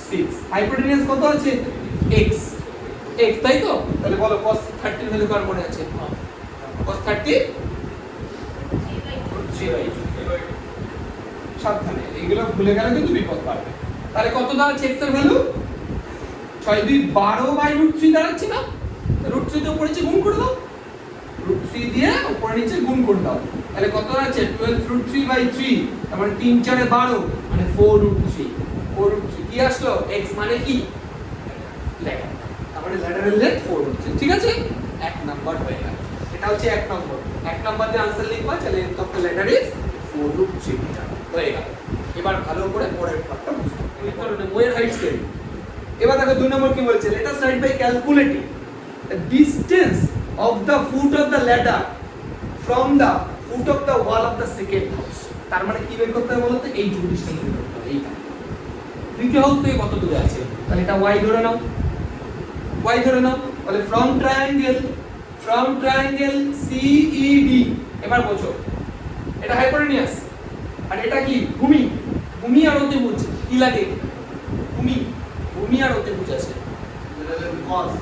S1: 6 হাইপোটেনিয়াস কত আছে x তাই তো তাহলে বলো cos 30 এর ভ্যালু কার মনে আছে cos 30 সাবধানে এগুলো ভুলে গেলে কিন্তু বিপদ পাবে তাহলে কত দাঁড়াচ্ছে x এর ভ্যালু 6 2 12 বাই √3 দাঁড়াচ্ছে না √3 তে উপরে নিচে গুণ করে দাও √3 দিয়ে উপরে নিচে গুণ করে দাও তাহলে কত দাঁড়াচ্ছে 12 √3 বাই 3 তার মানে 3 4 এ 12 মানে 4√3 কি আসলো x মানে কি ল্যাডার তার মানে ল্যাডারের লেন্থ 4√3 ঠিক আছে এক নাম্বার হয়ে গেল এটা হচ্ছে এক নাম্বার দিয়ে आंसर লিখবা তাহলে length of the ladder is 4√3 metre হয়ে গেল এবার ভালো করে পরের পার্টটা বুঝতে ক্লিক করো না, বইয়ের হাইট সেম। এবার দেখো 2 নম্বর কি বলছে, let us write by calculating the distance of the foot of the ladder from the foot of the wall of the second house। তার মানে কি বের করতে হবে বলতো, এই ডিসটেন্স বের করতে হবে। এইটা দ্বিতীয় হাউস থেকে কত দূরে আছে, তাহলে এটা y ধরে নাও, y ধরে নাও। তাহলে ফ্রম ট্রায়াঙ্গেল CED, এবার বোঝো এটা হাইপোটেনিয়াস আর এটা কি ভূমি আর অতিভুজ, কি লাগে ভূমি আর অতিভুজ আছে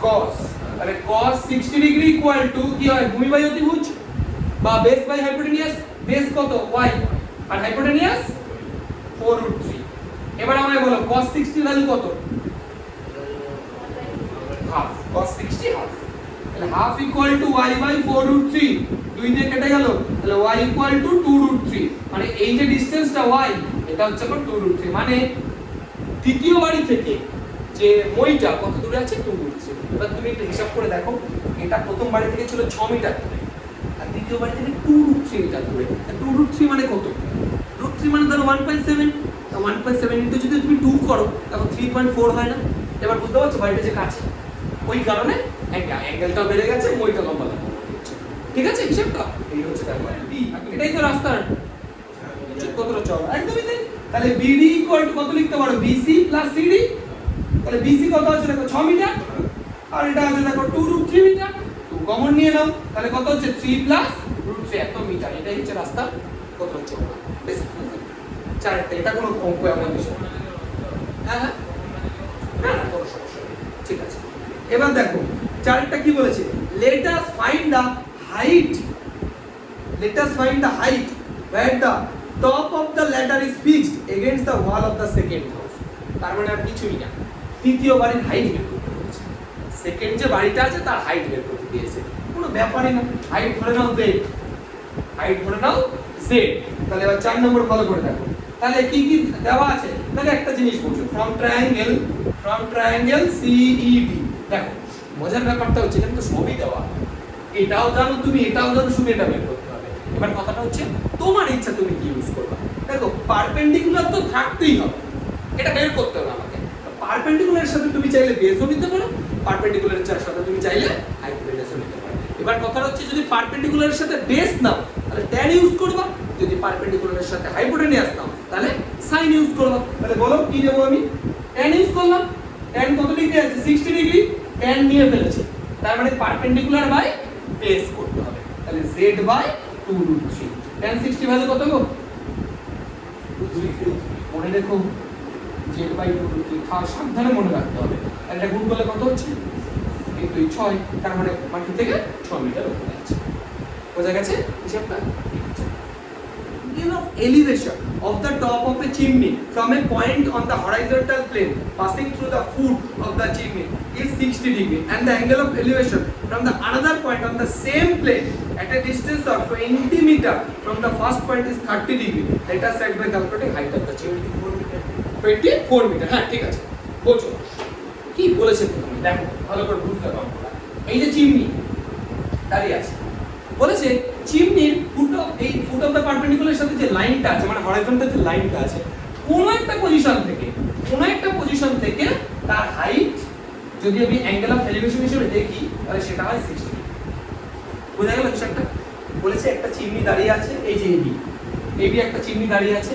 S1: cos, তাহলে cos 60 ডিগ্রি ইকুয়াল টু কি হয়, ভূমি বাই অতিভুজ বা বেস বাই হাইপোটেনিয়াস। বেস কত y আর হাইপোটেনিয়াস 4√3। এবার আমায় বলো cos 60 ভ্যালু কত, হাফ, cos 60 হাফ, তাহলে half equal to y by 4√3, 2 দিয়ে কেটে গেল, তাহলে y ইকুয়াল টু 2√3, মানে এই যে ডিসটেন্সটা y এটা হচ্ছে এখন 2√3, মানে দ্বিতীয় বাড়ি থেকে যে মইটা কত দূরে আছে 2√3। এবার তুমি একটু হিসাব করে দেখো, এটা প্রথম বাড়ি থেকে ছিল 6 মিটার দূরে আর দ্বিতীয় বাড়ি থেকে 2√3 মিটার দূরে। 2√3 মানে কত, √3 মানে ধরো 1.7, 1.7 ইনটু যদি তুমি 2 করো তখন 3.4 হয় না। এবার বুঝতে পারছো বাড়িটা যে কাছে, ওই কারণে অ্যাঙ্গেলটা বেড়ে গেছে, মইটা লম্বা লম্বা হচ্ছে। ঠিক আছে হিসাবটা এই হচ্ছে তারপর বি, এটাই তো রাস্তার কতটা চওড়া, একদমই তাই। তাহলে BD ইকুয়াল টু কত লিখতে পারো, BC প্লাস CD। তাহলে BC কত আছে দেখো 6 মিটার আর এটা আছে দেখো 2√3 মিটার, 2 কমন নিয়ে নাও, তাহলে কত হচ্ছে 3 প্লাস √3 এত মিটার। এটাই হচ্ছে রাস্তা কত হচ্ছে বেশ চারটা। এটা কোনো অঙ্ক এমন বিষয় না, হ্যাঁ হ্যাঁ না না কোনো সমস্যা নেই, ঠিক আছে। এবার দেখো চারটা কি বলেছে, let us find the height where the top of the ladder is fixed against the wall of the second house। তার মানে আর কিছুই না, তৃতীয় বাড়ির হাইট বের করতে বলেছে, সেকেন্ড যে বাড়িটা আছে তার হাইট বের করতে দিয়েছে, কোনো ব্যাপারই না। হাইট ধরে নাও z, তাহলে এবার 4 নম্বর ফলো করে দেখো, তাহলে কি কি দেওয়া আছে, তাহলে একটা জিনিস বুঝো, ফ্রম ট্রায়াঙ্গেল CED। দেখো মজার ব্যাপারটা হচ্ছে এখানে তো সবই দেওয়া, এটাও জানো তুমি, এটাও জানো, শুধু এটা বের করতে হবে। এবার কথাটা হচ্ছে তোমার ইচ্ছা তুমি কি ইউজ করবে। দেখো পারপেন্ডিকুলার তো থাকতেই হবে, এটা বের করতে হবে আমাকে। পারপেন্ডিকুলারের সাথে তুমি চাইলে বেসও নিতে পারো, পারপেন্ডিকুলারের সাথে তুমি চাইলে হাইপোটেনিয়াসও নিতে পারো। এবার কথাটা হচ্ছে যদি পারপেন্ডিকুলারের সাথে বেস নাও তাহলে ট্যান ইউজ করবা, যদি পারপেন্ডিকুলারের সাথে হাইপোটেনিয়াস নাও তাহলে সাইন ইউজ করবা। তাহলে বলো কি নেব আমি, ট্যান ইউজ করলাম। ট্যান কত ডিগ্রি আছে, 60 ডিগ্রি, ট্যান নিয়ে ফেলেছে, তার মানে পারপেন্ডিকুলার বাই বেস করতে হবে, তাহলে z বাই 2√3। ট্যান 60 ভ্যালু কত গো, মনে রেখো z বাই 2√3, সাবধানে মনে রাখতে হবে। এটা গুণ করলে কত হচ্ছে, কিন্তু 6, তার মানে মাটি থেকে 6 মিটার উপরে আছে। বোঝা গেছে হিসাবটা? Of elevation of the top of a chimney from a point on the horizontal plane passing through the foot of the chimney is 60 degree, and the angle of elevation from the another point on the same plane at a distance of 20 meter from the first point is 30 degree. Let us set by calculating height of the chimney, 24 meter। হ্যাঁ ঠিক আছে, বোঝো কি বলেছে তুমি, দেখো ভালো করে বুঝতে পারো। এই যে চিমনি দাঁড়িয়ে আছে, বলেছে চিমনির ফুট অফ দ্য পারপেন্ডিকুলার সাথে যে লাইনটা আছে, মানে হরাইজন্টাল যে লাইনটা আছে, কোন একটা পজিশন থেকে তার হাইট যদি আমি অ্যাঙ্গেল অফ এলিভেশন হিসেবে দেখি তাহলে সেটা হয় 60 ডিগ্রি। বোঝা গেল বিষয়টা? বলেছে একটা চিমনি দাঁড়িয়ে আছে, এই যে এবি একটা চিমনি দাঁড়িয়ে আছে,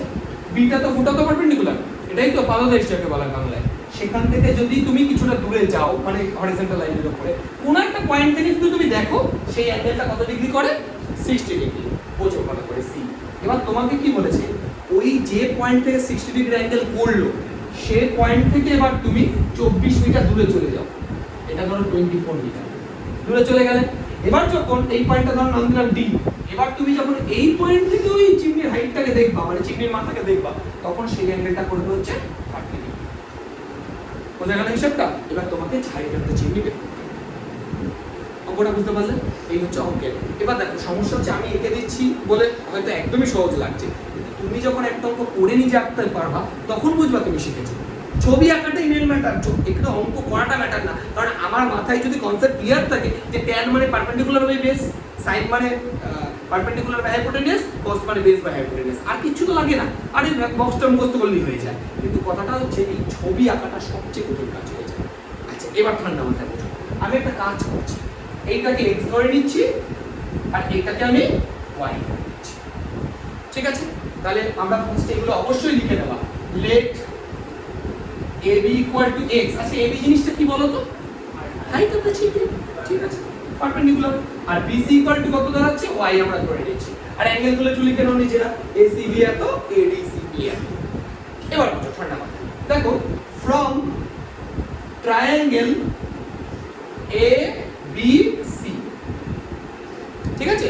S1: বিটা তো ফুট অফ দ্য পারপেন্ডিকুলার, এটাই তো পাদদেশ যাকে বলা বাংলায়। সেখান থেকে যদি তুমি কিছুটা দূরে যাও, মানে হরিজন্টাল লাইনের উপরে কোন একটা পয়েন্ট থেকে যদি তুমি দেখো সেই অ্যাঙ্গেলটা কত ডিগ্রি করে, 60 ডিগ্রি। বোঝো ভালো করে সি। এবার তোমাকে কি বলেছে, ওই যে পয়েন্ট থেকে 60 ডিগ্রি অ্যাঙ্গেল করলো সেই পয়েন্ট থেকে এবার তুমি 24 মিটার দূরে চলে যাও, এটা ধরো 24 মিটার দূরে চলে গেলে, এবার যখন এই পয়েন্টটা ধরো নাম দিলাম ডি, এবার তুমি যখন এই পয়েন্ট থেকে ওই চিমনির হাইটটাকে দেখবা, মানে চিমনির মাথাকে দেখবা, তখন সেই অ্যাঙ্গেলটা করবে হচ্ছে 30 ডিগ্রি। বোঝা গেল হিসাবটা? এবার তোমাকে হাইট অফ দ্য চিমনি বের করতে হবে। অঙ্কটা বুঝতে পারলে? এই হচ্ছে অঙ্কের। এবার দেখো সমস্যা হচ্ছে আমি এঁকে দিচ্ছি বলে হয়তো একদমই সহজ লাগছে, তুমি যখন একটা অঙ্ক করে নিজে আঁকতে পারবা তখন বুঝবা তুমি শিখেছো। ছবি আঁকাটাই মেন ম্যাটার, একটু অঙ্ক করাটা ম্যাটার না। কারণ আমার মাথায় যদি কনসেপ্ট ক্লিয়ার থাকে যে ট্যান মানে পারপেন্ডিকুলার বাই বেস, সাইন মানে পারপেন্ডিকুলার বাই হাইপোটেনিয়াস, কস মানে বেস বাই হাইপোটেনিয়াস, আর কিছু তো লাগে না, আর এই বক্সটা মুখস্থ করলেই হয়ে যায়। কিন্তু কথাটা হচ্ছে এই ছবি আঁকাটা সবচেয়ে কঠিন কাজ হয়ে যায়। আচ্ছা এবার ঠান্ডা মাথায় বুঝো, আমি একটা কাজ করছি, এইটাকে এক্স ধরে নিচ্ছি আর এইটাকে আমি ওয়াই ধরে নিচ্ছি, ঠিক আছে? তাহলে আমরা ফার্স্ট এগুলো অবশ্যই লিখে নেবা। Let A B equal to X. আচ্ছা এ বি জিনিসটা কি বলো তো? হাইট অফ দ্য চিকেন, ঠিক আছে, পারপেন্ডিকুলার। আর বিসি ইকুয়াল টু কত দাঁড়াচ্ছে? ওয়াই আমরা ধরে নিচ্ছি। আর অ্যাঙ্গেল গুলো একটু লিখে নাও নিজেরা, এসিবি এত, এডিসিবি এত। এবার বুঝো ঠান্ডা মাথায়, দেখো from triangle A B C, ঠিক আছে,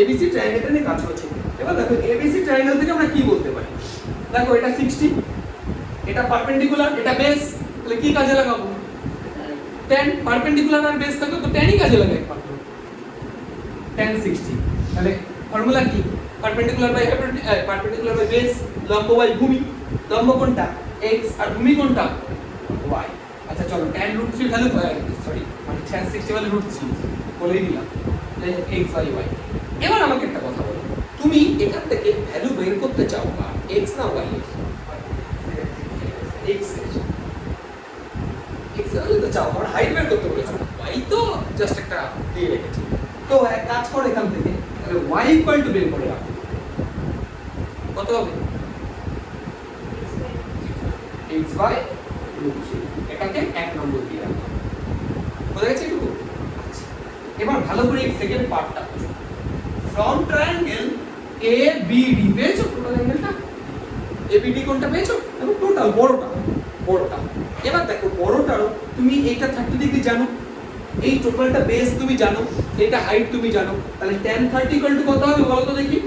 S1: এবিসি ট্রায়াঙ্গেলটা নিয়ে কাজ করছি। এবার দেখো এবিসি ট্রায়াঙ্গেল থেকে আমরা কি বলতে পারি? দেখো এটা 60, এটা পারপেন্ডিকুলার, এটা বেস, তাহলে কি কাজে লাগাবো? tan। পারপেন্ডিকুলার আর বেস থাকে তো tan ই কাজে লাগাই মাত্র, tan 60। তাহলে ফর্মুলা কি? পারপেন্ডিকুলার বাই বেস, লম্ব বাই ভূমি। লম্ব কোনটা? x, আর ভূমি কোনটা? y। আচ্ছা চলো tan √3 ভ্যালু, সরি মানে tan 60 ভ্যালু √3 বলেই দিলাম, তাই x y y। এবার আমাকে একটা কথা বলো, তুমি এখান থেকে ভ্যালু বের করতে চাও বা x না y এর? x এর তো চাও, কারণ হাইট বের করতে বলেছো, y তো জাস্ট একটা দিয়ে রেখেছি। তো এক কাজ করো, এখান থেকে তাহলে y ইকুয়াল টু বের করে রাখো, কত হবে? x by √3, এটাকে 1 নম্বর দিয়ে রাখো, বুঝা গেছে একটু? আচ্ছা এবার ভালো করে এই সেকেন্ড পার্টটা বুঝো। From triangle A B D, পেয়েছো টোটাল অ্যাঙ্গেলটা? এ বি ডি কোনটা পেয়েছো? দেখো টোটাল বড়টা, বড়টা। এবার দেখো বড়টারও তুমি এইটা 30 ডিগ্রি জানো, এই টোটালটা বেস তুমি জানো, এটা হাইট তুমি জানো, তাহলে tan 30 ইকুয়াল টু কত হবে বলো তো দেখি?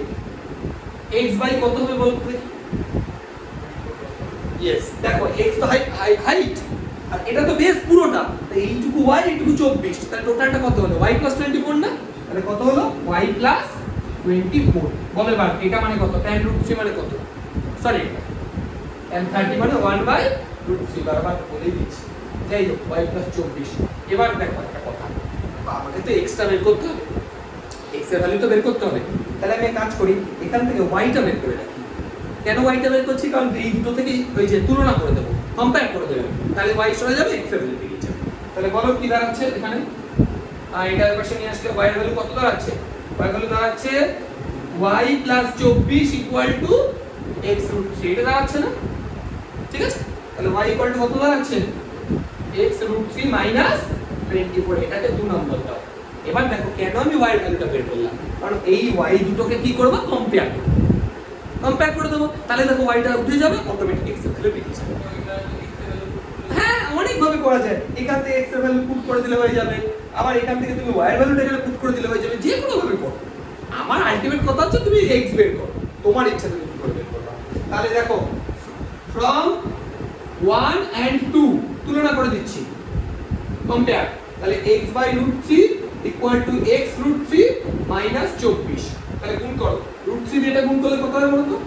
S1: x বাই কত হবে বলো তো দেখি? यस, দেখো x তো হাইট আর এটা তো বেস পুরোটা, তো এইটুকু y এইটুকু 24, তাহলে টোটালটা কত হলো? y 24 না? তাহলে কত হলো? y 24। বলো এবার এটা মানে কত? tan √3 মানে কত? সরি tan 30 মানে 1/√3, বারবার বলেই দিচ্ছি। যাই হোক y 24। এবার দেখো একটা কথা, আমাকে তো x টা বের করতে হবে, x এর ভ্যালু তো বের করতে হবে। তাহলে আমি এক কাজ করি, এখান থেকে y টা বের করে রাখি। কেন y টা বের করছি? কারণ এই দুটো থেকে ওই যে তুলনা করে দেব, কম্পেয়ার করে দেব, তাহলে y সরে যাবে, x এর ভ্যালু বেরিয়ে যাবে। তাহলে বলো কি দাঁড়াচ্ছে এখানে? এটার পাশে নিয়ে আসলে y এর ভ্যালু কত দাঁড়াচ্ছে? y এর ভ্যালু দাঁড়াচ্ছে y 24 ইকুয়াল টু x √3, এটা দাঁড়াচ্ছে না? ঠিক আছে, তাহলে y ইকুয়াল টু কত দাঁড়াচ্ছে? x √3 মাইনাস 24, এটাকে 2 নম্বর দাও। এবার দেখো কেন আমি y এর ভ্যালুটা বের করলাম, কারণ এই y দুটোকে কি করব? কম্পেয়ার করব, কম্পেয়ার করে দেবো, তাহলে দেখো y টা উঠে যাবে, অটোমেটিক x এর ভ্যালু বেরিয়ে যাবে। হ্যাঁ অনেক ভাবে করা যায়, এখান থেকে x এর ভ্যালু পুট করে দিলে হয়ে যাবে, আবার এখান থেকে তুমি y এর ভ্যালুটা এখানে পুট করে দিলে হয়ে যাবে, যে কোনো ভাবে করো। আমার আলটিমেট কথা হচ্ছে তুমি x বের করো, তোমার ইচ্ছা তুমি কি করে বের করবে। তাহলে দেখো ফ্রম 1 and 2 তুলনা করে দিচ্ছি, কম্পেয়ার। তাহলে x by √3 equal to x √3 minus 24, তাহলে গুণ করো, √3 দিয়ে এটা গুণ করলে কত হবে বলো তো?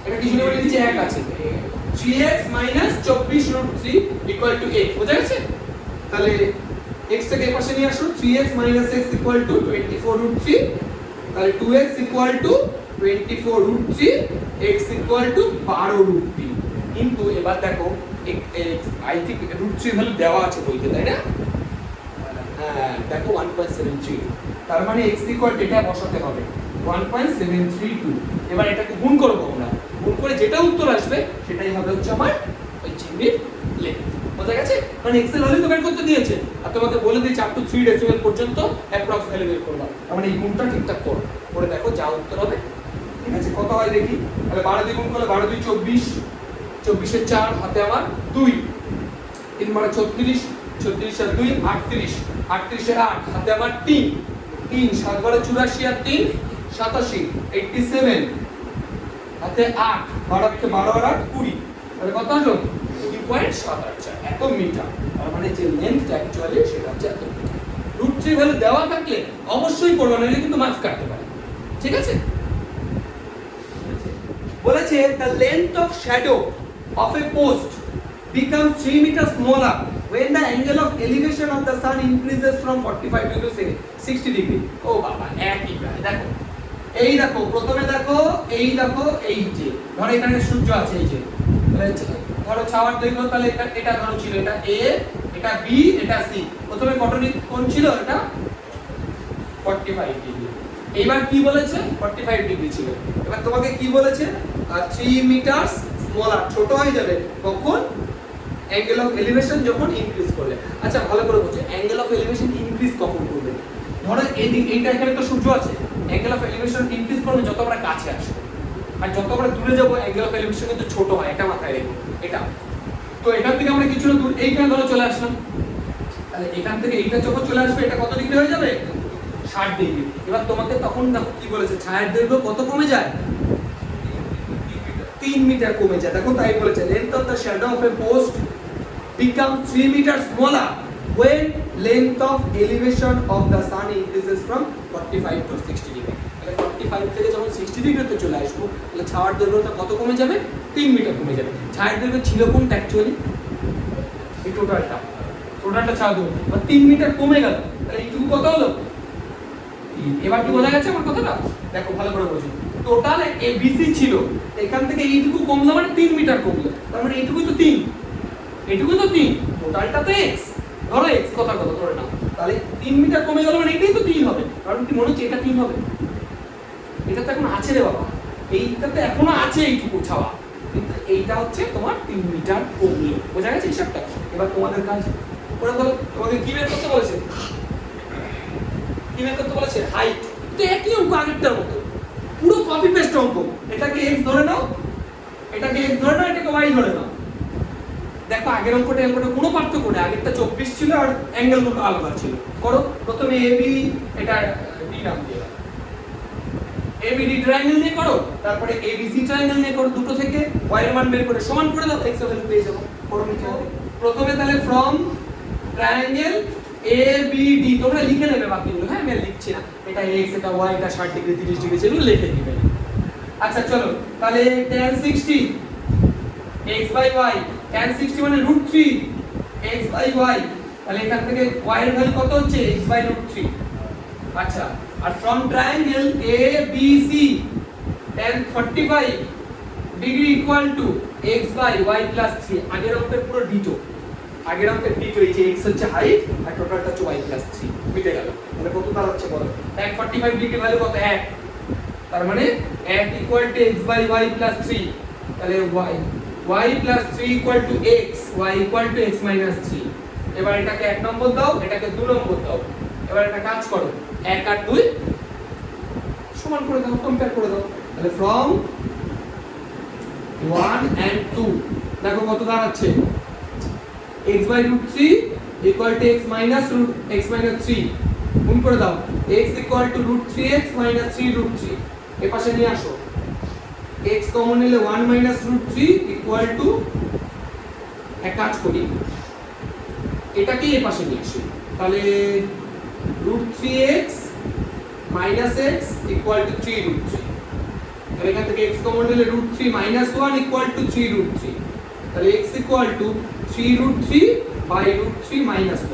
S1: এটা কি শুনে বলে দিচ্ছি, 1 আছে, 3x minus 24 √3 equal to x, বুঝা গেছে? তাহলে x টাকে এই পাশে নিয়ে আসো, 3x minus x equal to 24 √3, তাহলে 2x equal to 24 √3, x equal to 12 √3। কিন্তু এবার দেখো আই থিংক √3 ভ্যালু দেওয়া আছে বইতে, তাই না? হ্যাঁ দেখো 1.73, তার মানে x ইকুয়াল টু এটা বসাতে হবে 1.732। এবার এটাকে গুণ করব আমরা, গুণ করে যেটা উত্তর আসবে সেটাই হবে হচ্ছে আমার ওই চিহ্নের লেন্থ, বুঝা গেছে? কারণ x এর ভ্যালু তো বের করতে দিয়েছে, আর তোমাকে বলে দিয়েছে আপ টু 3 ডেসিমেল পর্যন্ত অ্যাপ্রক্স ভ্যালু বের করবা, তার মানে এই গুণটা ঠিকঠাক করো, করে দেখো যা উত্তর হবে। ঠিক আছে, কত হয় দেখি? তাহলে 12 দিয়ে গুণ করলে 12 2 24, 24 এর 4 হাতে আমার 2, 3 মানে 36, 36 আর 2 38, 38 এর 8 হাতে আমার 3, 3 7 বারে 84 আর 3 87, 87 হাতে 8, 12 আর 8 20, তাহলে কত হলো? 2.74 এত মিটার। তার মানে যে লেন্থ অ্যাকচুয়ালি সেটা হচ্ছে এত মিটার। √3 ভ্যালু দেওয়া থাকলে অবশ্যই করবে, না হলে কিন্তু মার্কস কাটতে পারে। ঠিক আছে, বলেছে the length of shadow of a post becomes 3 meters smaller when the angle of elevation of the sun increases from 45 degree to 60 degree. ও বাবা একই প্রায়। দেখো এই দেখো প্রথমে দেখো এই দেখো এই যে ধরো এখানে সূর্য আছে এই যে ধরো ছাওয়ার দৈর্ঘ্য তাহলে এটা ধরো ছিল এটা এ এটা বি এটা সি প্রথমে কোণ ছিল এটা 45 ডিগ্রি এইবার কি বলেছে 45 ডিগ্রি ছিল এবার তোমাকে কি বলেছে 3 মিটার স্মলার ছোট হয়ে যাবে কখন অ্যাঙ্গেল অফ এলিভেশন যখন ইনক্রিজ করলে আচ্ছা ভালো করে বুঝো অ্যাঙ্গেল অফ এলিভেশন ইনক্রিজ কখন করবে ধরো এইটা এখানে তো সূর্য আছে অ্যাঙ্গেল অফ এলিভেশন ইনক্রিজ করবে যত আমরা কাছে আসবো আর যত আমরা দূরে যাব অ্যাঙ্গেল অফ এলিভেশন কিন্তু ছোট হয় এটা মাথায় রেখো এটা তো এখান থেকে আমরা কিছুটা দূর এইখানে ধরো চলে আসলাম তাহলে এখান থেকে এইটা যখন চলে আসবে এটা কত ডিগ্রি হয়ে যাবে 60 ডিগ্রি এবার তোমাকে তখন দেখো কি বলেছে ছায়ার দৈর্ঘ্য কত কমে যায় 3 মিটার কমে যায় দেখো তাই বলেছে length of the shadow of a post becomes 3 meters smaller when length of elevation of the sun increases from 45 to 60 degree তাহলে 45 থেকে যখন 60 ডিগ্রিতে চলে আসবো তাহলে ছায়ার দৈর্ঘ্যটা কত কমে যাবে 3 মিটার কমে যাবে ছায়ার দৈর্ঘ্য ছিল কোনটা অ্যাকচুয়ালি এই টোটালটা ছায়ার দৈর্ঘ্য বা 3 মিটার কমে গেল তাহলে এইটুকু কত হলো এবার কি বোঝা গেছে আমার কথাটা দেখো ভালো করে বুঝো টোটাল এবিসি ছিল এখান থেকে এইটুকু কমলো মানে 3 মিটার কমলো তার মানে এইটুকুই তো 3 টোটালটা তো x ধরো x কথা ধরে নাও তাহলে 3 মিটার কমে গেল মানে এটাই তো 3 হবে কারণ কি মনে হচ্ছে এটা 3 হবে এটা তো এখন আছে রে বাবা এইটাতে এখনো আছে এইটুকু ছাওয়া কিন্তু এইটা হচ্ছে তোমার 3 মিটার কমলো বোঝা গেছে হিসাবটা এবার তোমাদের কাজ করে বলো তোমাকে কি বের করতে বলেছে হাইট তো একই অঙ্ক আগেরটার মতো পুরো কপি পেস্ট অঙ্ক এটাকে x ধরে নাও এটাকে y ধরে নাও দেখো আগের অঙ্কটা কোনো পার্থক্য নেই আগেরটা 24 ছিল আর অ্যাঙ্গেল গুলো আলাদা ছিল করো প্রথমে AB এটা D নাম দিয়ে ABD ট্রায়াঙ্গেল নিয়ে করো তারপরে ABC ট্রায়াঙ্গেল নিয়ে করো দুটো থেকে y এর মান বের করে সমান করে দাও x এর ভ্যালু পেয়ে যাবো করো নিচে প্রথমে তাহলে ফ্রম ট্রায়াঙ্গেল ABD তোমরা লিখে নেবে বাকিগুলো হ্যাঁ আমি লিখছি না এটা x এটা y এটা 60 ডিগ্রি 30 ডিগ্রি যেগুলো লিখে দিবে আচ্ছা চলো তাহলে tan 60 x by y tan 60 মানে √3 x by y তাহলে এখান থেকে y এর ভ্যালু কত হচ্ছে x by √3 আচ্ছা are from triangle ABC tan 45 degree equal to x by y 3 আগের অঙ্কের পুরো ডিটো আগের অঙ্কের ডিটো এই যে x হচ্ছে হাইট আর টোটালটা হচ্ছে y 3 মিটে গেল তাহলে কত দাঁড়াচ্ছে বলো tan 45 ডিগ্রি ভ্যালু কত 1 তার মানে 1 equal to x by y 3 তাহলে y 3 equal to x y equal to x 3 এবার এটাকে 1 নম্বর দাও এটাকে 2 নম্বর দাও এবার একটা কাজ করো 1 আর 2 সমান করে দাও কম্পেয়ার করে দাও তাহলে ফ্রম 1 and 2 দেখো কত দাঁড়াচ্ছে x by √3 equal to x minus 3 গুণ করে দাও x equal to √3x minus 3 এর পাশে নিয়ে আসো x কমন নিলে 1 minus √3 equal to এক কাজ করি এটাকে এর পাশে নিয়ে আসি তাহলে √3x minus x equal to 3 তাহলে এখান থেকে x কমন নিলে √3 minus 1 equal to 3 তাহলে x equal to 3 by √3 minus 1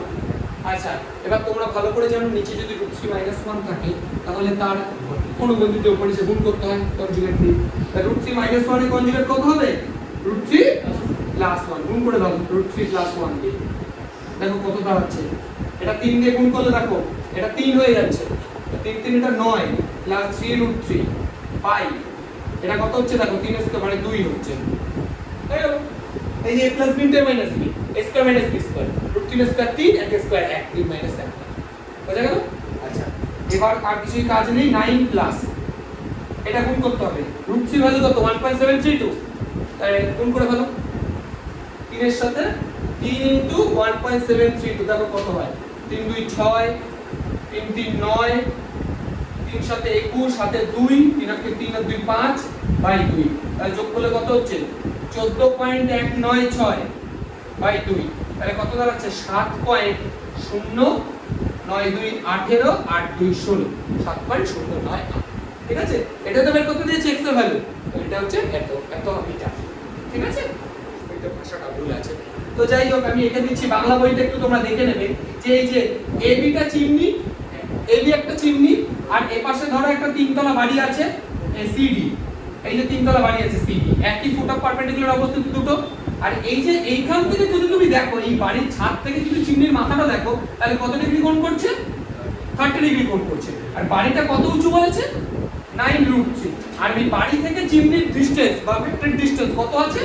S1: আচ্ছা এবার তোমরা ভালো করে জানো নিচে যদি √3 minus 1 থাকে তাহলে তার অনুবন্ধীতে উপরে যে গুণ করতে হয় কনজুগেট দিয়ে তাহলে √3 minus 1 এর কনজুগেট কত হবে √3 plus 1 গুণ করে দাও √3 plus 1 দিয়ে দেখো কত দাঁড়াচ্ছে এটা 3 দিয়ে গুণ করলে দেখো এটা 3 হয়ে যাচ্ছে 3 3 এটা 9 plus 3 √3 পাই এটা কত হচ্ছে দেখো 3 এর স্কয়ার মানে 2 হচ্ছে তাই হলো এই যে a plus b into a minus b a square minus b square √3 square 3 1 square 1 3 minus 1 বুঝা গেল আচ্ছা এবার আর কিছু কাজ নেই 9 প্লাস এটা গুণ করতে হবে √3 ভ্যালু কত 1.732 তাই গুণ করে ফেলো 3 এর সাথে 3 into 1.732 দেখো কত হয় 3 2 6 3 3 9 3 সাথে 21 সাথে 2 3 আর 3 আর 2 5 বাই 2 তাহলে যোগ করলে কত হচ্ছে 14.196 বাই 2 তাহলে কত দাঁড়াচ্ছে 7.092 18 8 2 16 7.098 ঠিক আছে এটা তো বের করতে দিয়েছে x এর ভ্যালু এটা হচ্ছে এত মিটার ঠিক আছে এটা ভাষাটা ভুল আছে তো যাই হোক আমি এখানে দিচ্ছি বাংলা বইটা একটু তোমরা দেখে নেবে যে এই যে এবিটা চিমনি, এবি একটা চিমনি, আর এপাশে ধরো একটা তিনতলা বাড়ি আছে সিডি, এই যে তিনতলা বাড়ি আছে সিডি, একই ফুট অফ পারপেন্ডিকুলার অবস্থিত দুটো। আর এই যে এইখান থেকে যদি তুমি দেখো এই বাড়ির ছাদ থেকে যদি চিমনির মাথাটা দেখো তাহলে কত ডিগ্রি কোণ করছে? 30 ডিগ্রি কোণ করছে। আর বাড়িটা কত উঁচু বলেছে? 9√3। আর এই বাড়ি থেকে চিমনির ডিসটেন্স বা ভেক্টর ডিসটেন্স কত আছে?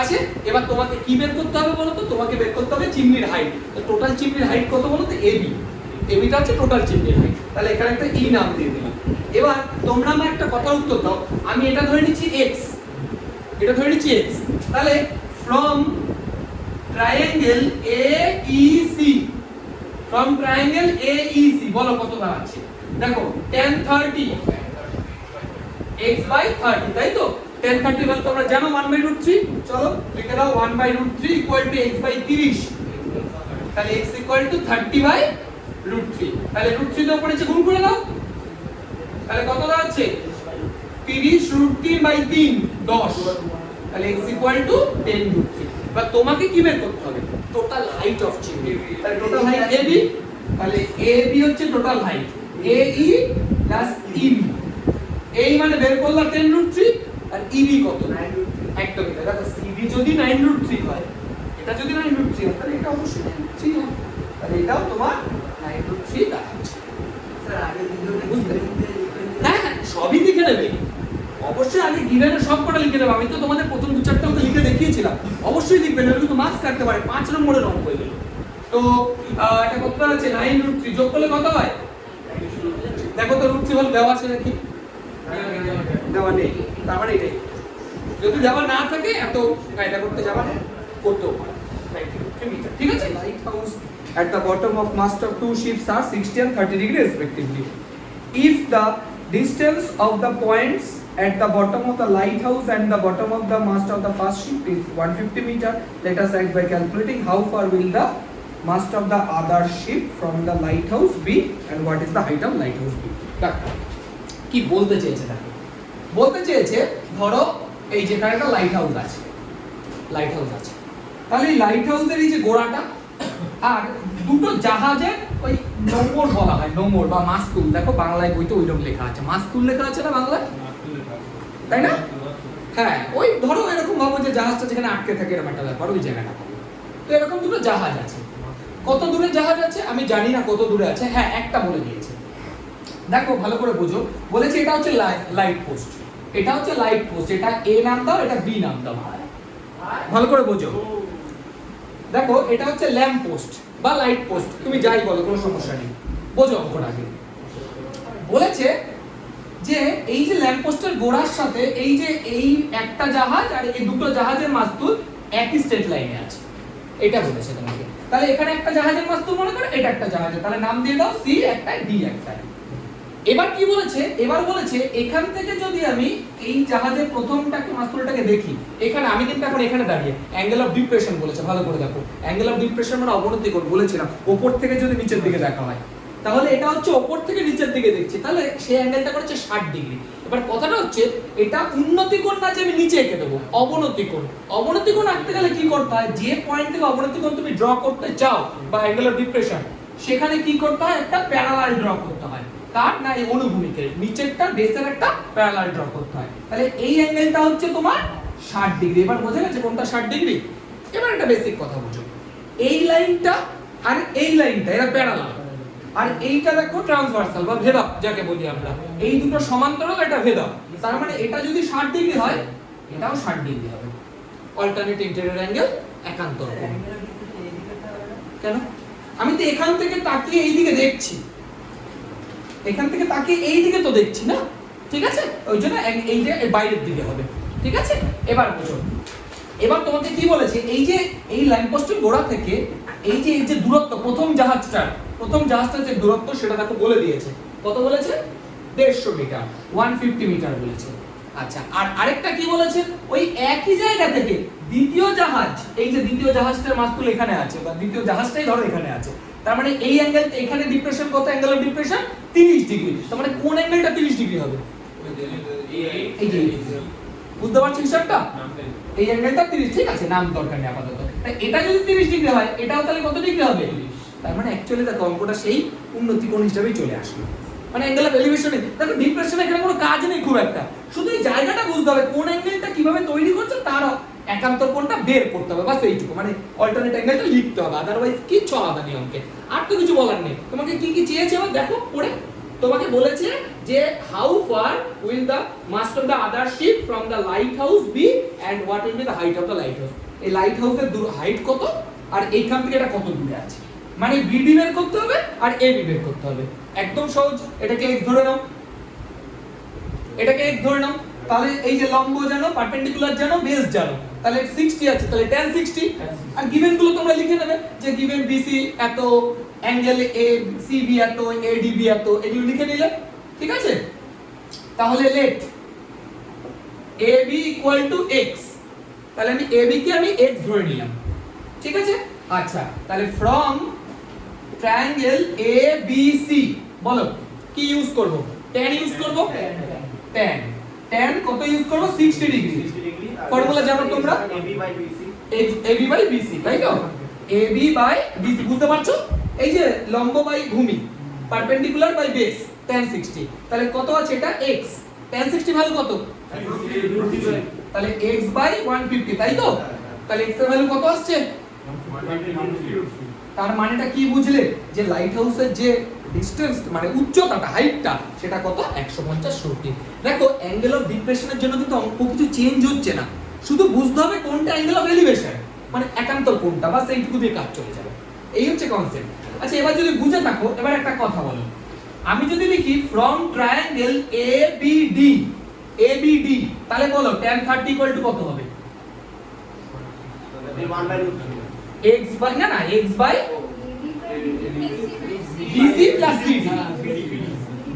S1: আছে। এবার তোমাকে কি বের করতে হবে বলো তো? তোমাকে বের করতে হবে চিমনির হাইট। তো টোটাল চিমনির হাইট কত বলো তো? এবি, এবিটা হচ্ছে টোটাল চিমনির হাইট। তাহলে এখানে একটা ই নাম দিয়ে দিলাম। এবার তোমরা আমার একটা কথার উত্তর দাও, আমি এটা ধরে নিচ্ছি x, এটা ধরে নিচ্ছি x। তাহলে from triangle AEC, from triangle AEC বলো কত দাঁড়াচ্ছে? দেখো tan 30 x/30, তাই তো? tan 30 বল তোমরা জানো 1/√3, চলো লিখে দাও 1/√3 x/30। তাহলে x 30/√3। তাহলে √3 এর উপরে গুণ করে দাও, তাহলে কত দাঁড়াচ্ছে? 30√3/3 10। তাহলে x = 10√3। এবার তোমাকে কি বের করতে হবে? Total height of chimney. তাহলে টোটাল হাইট AB, তাহলে AB হচ্ছে total height, AE plus EB। এই মানে বের করলাম 10√3 আর EB কত? 9√3। একদম দেখো CD যদি 9√3 হয়, এটা যদি 9√3 হয় তাহলে এটা অবশ্যই 9√3 হবে। তাহলে এটাও তোমার 9√3 দাঁড়াচ্ছে।
S2: স্যার আগে দিন
S1: হ্যাঁ সবই লিখে নেবে অবশ্যই, আগে গিভেনের সব কটা লিখে নেবে। আমি তো তোমাদের প্রথম দু চারটা ওকে লিখে দেখিয়েছিলাম, অবশ্যই লিখবে, নাহলে কিন্তু মার্কস কাটতে পারে। 5 নম্বরের অঙ্ক হয়ে গেল। তো এটা কত আছে? 9√3 যোগ করলে কত হয়? দেখো তো √3 হল দেওয়া আছে নাকি? দেওয়া নেই, তার মানে এটাই। যদি দেওয়া না থাকে এত কায়দা করতে যাবা না, করতেও পারো। ঠিক আছে? Light house at the bottom of mast of two ships are 60 and 30 degree respectively. If the distance of the points at the bottom of the lighthouse and the bottom of the mast of the first ship is 150 meter, let us act by calculating how far will the mast of the other ship from the lighthouse be and what is the height of lighthouse be. দেখো কি বলতে চেয়েছে, দেখো বলতে চেয়েছে ধরো এই যেখানে একটা লাইট হাউস আছে, লাইট হাউস আছে, তাহলে এই লাইট হাউসের এই যে গোড়াটা আর দুটো জাহাজের ওই নোঙর বলা হয়, নোঙর বা মাস্তুল। দেখো বাংলায় বইতে ওইরকম লেখা আছে, মাস্তুল লেখা আছে না বাংলায়, তাই না? হ্যাঁ ওই ধরো এরকম ভাবো যে জাহাজটা যেখানে আটকে থাকে এরকম একটা ব্যাপার, ওই জায়গাটা। তো এরকম দুটো জাহাজ আছে। কত দূরে জাহাজ আছে আমি জানি না, কত দূরে আছে হ্যাঁ একটা বলে দিয়েছে। দেখো ভালো করে বুঝো, বলেছে এটা হচ্ছে লাইট পোস্ট, এটা হচ্ছে লাইট পোস্ট, এটা A নাম দাও, এটা B নাম দাও। ভালো করে বুঝো, দেখো এটা হচ্ছে ল্যাম্প পোস্ট বা লাইট পোস্ট, তুমি যাই বলো কোনো সমস্যা নেই। বোঝো অঙ্কটা আগে। বলেছে যে এই যে ল্যাম্প পোস্টের গোড়ার সাথে এই যে এই একটা জাহাজ আর এই দুটো জাহাজের মাস্তুল একই স্ট্রেট লাইনে আছে, এটা বলেছে তোমাকে। তাহলে এখানে একটা জাহাজের মাস্তুল মনে করো, এটা একটা জাহাজের, তাহলে নাম দিয়ে দাও C একটা D একটা। এবার কি বলেছে? এবার বলেছে এখান থেকে যদি আমি এই জাহাজের প্রথমটাকে মাস্তুলটাকে দেখি, এখানে আমি কিন্তু এখন এখানে দাঁড়িয়ে, অ্যাঙ্গেল অফ ডিপ্রেশন বলেছে, ভালো করে দেখো। অ্যাঙ্গেল অফ ডিপ্রেশন মানে অবনতি কোণ বলেছিলাম, উপর থেকে যদি নিচের দিকে দেখা হয়, তাহলে এটা হচ্ছে উপর থেকে নিচের দিকে দেখছি, তাহলে সেই অ্যাঙ্গেলটা করেছে 60 ডিগ্রি। এবার কথাটা হচ্ছে এটা উন্নতি কোণ না যে আমি নিচে এঁকে দেবো, অবনতি কোণ। অবনতি কোণ আঁকতে গেলে কি করতে হয়? যে পয়েন্ট থেকে অবনতি কোণ তুমি ড্র করতে চাও বা অ্যাঙ্গেল অফ ডিপ্রেশন, সেখানে কি করতে হয়? একটা প্যারালাল ড্র করতে হয়। কার না? এই অনুভূমিকের নিচেরটা বেসের একটা প্যারালাল ড্র করতে হয়। তাহলে এই অ্যাঙ্গেলটা হচ্ছে তোমার 60 ডিগ্রি। এবার বোঝা গেছে কোনটা 60 ডিগ্রি? এবার একটা বেসিক কথা বুঝো, এই লাইনটা আর এই লাইনটা এরা প্যারালাল, আর এইটা দেখো ট্রান্সভার্সাল বা ভেদক যাকে বলি আমরা। এই দুটো সমান্তরাল, এটা ভেদক। তার মানে এটা যদি 60 ডিগ্রি হয়, এটাও 60 ডিগ্রি হবে। অল্টারনেট ইন্টেরিয়র অ্যাঙ্গেল, একান্তর কোণ। কেন? আমি তো এখান থেকে তাকিয়ে এই দিকে দেখছি, এখান থেকে তাকিয়ে এই দিকে তো দেখছি না, ঠিক আছে? ওই জন্য এই যে বাইরের দিকে হবে, ঠিক আছে? এবার বুঝো, এবার তোমাকে কি বলেছে? এই যে এই ল্যাম্পপোস্টের গোড়া থেকে এই যে দূরত্ব, প্রথম জাহাজটার যে দূরত্ব সেটা দেখো বলে দিয়েছে। কত বলেছে? 150 মিটার, 150 মিটার বলেছে। আচ্ছা, আর আরেকটা কি বলেছে? ওই একই জায়গা থেকে দ্বিতীয় জাহাজ, এই যে দ্বিতীয় জাহাজটার মাস্তুল এখানে আছে বা দ্বিতীয় জাহাজটাই ধরো এখানে আছে, তার মানে এই অ্যাঙ্গেলটা এখানে ডিপ্রেশন কত? Angle of depression 30 degree. তার মানে কোন অ্যাঙ্গেলটা 30 ডিগ্রি হবে? এই যে বুঝতে পারছো হিসাবটা? এই অ্যাঙ্গেলটা 30, ঠিক আছে, নাম দরকার নেই আপাতত। তাই এটা যদি 30 ডিগ্রি হয়, এটাও তাহলে কত ডিগ্রি হবে? তার মানে অ্যাকচুয়ালি দেখো অঙ্কটা সেই উন্নতি কোণ হিসাবেই চলে আসলো। মানে অ্যাঙ্গেল অফ এলিভেশনে দেখো ডিপ্রেশনে এখানে কোনো কাজ নেই খুব একটা, শুধু এই জায়গাটা বুঝতে হবে কোন অ্যাঙ্গেলটা কিভাবে তৈরি করছে তার একান্তর কোণটা বের করতে হবে, বাস এইটুকু। মানে অল্টারনেট অ্যাঙ্গেলটা লিখতে হবে, আদারওয়াইজ কিচ্ছু আলাদা নেই অঙ্কে, আর তো কিছু বলার নেই। তোমাকে কি কি চেয়েছে আবার দেখো পড়ে। তোমাকে বলেছে যে how far will the mast of the other ship from the lighthouse be and what will be the height of the lighthouse. এই লাইট হাউসের হাইট কত আর এইখান থেকে এটা কত দূরে আছে, মানে বিডি বের করতে হবে আর এবি বের করতে হবে। একদম সহজ, এটাকে x ধরে নাও, এটাকে x ধরে নাও। তাহলে এই যে লম্ব জানো, পারপেন্ডিকুলার জানো, বেস জানো, তাহলে 60 আছে, তাহলে tan 60। আর গিভেন গুলো তোমরা লিখে নেবে যে গিভেন BC এত, অ্যাঙ্গেল ACB এত, ADB এত, এগুলো লিখে নিলে ঠিক আছে। তাহলে লেট AB = x, তাহলে আমি AB কে আমি x ধরে নিলাম, ঠিক আছে। আচ্ছা, তাহলে ফ্রম ট্রায়াঙ্গেল ABC বলো কি ইউজ করব? tan ইউজ করব, tan কত ইউজ করব? 60 ডিগ্রি। ফর্মুলা জানো তোমরা, AB/BC, তাই তো? AB/BC বুঝতে পারছো? এই যে লম্ব বাই ভূমি, পারপেন্ডিকুলার বাই বেস, tan 60, তাহলে কত আছে এটা x, tan 60 ভ্যালু কত? তাহলে x/150, তাই তো? তাহলে x এর ভ্যালু কত আসছে? তার মানেটা কি বুঝলে? যে লাইট হাউসের যে ডিসটেন্স মানে উচ্চতাটা, হাইটটা, সেটা কত? 150 ফুট। দেখো অ্যাঙ্গেল অফ ডিপ্রেশনের জন্য কিন্তু অঙ্ক কিছু চেঞ্জ হচ্ছে না, শুধু বুঝতে হবে কোনটা অ্যাঙ্গেল অফ এলিভেশন, মানে একান্তর কোনটা, বাস এইটুকু দিয়ে কাজ চলে যাবে। এই হচ্ছে কনসেপ্ট। আচ্ছা, এবার যদি বুঝে থাকো, এবার একটা কথা বলো, আমি যদি লিখি ফ্রম ট্রায়াঙ্গেল ABD, তাহলে বলো tan 30 = কত হবে?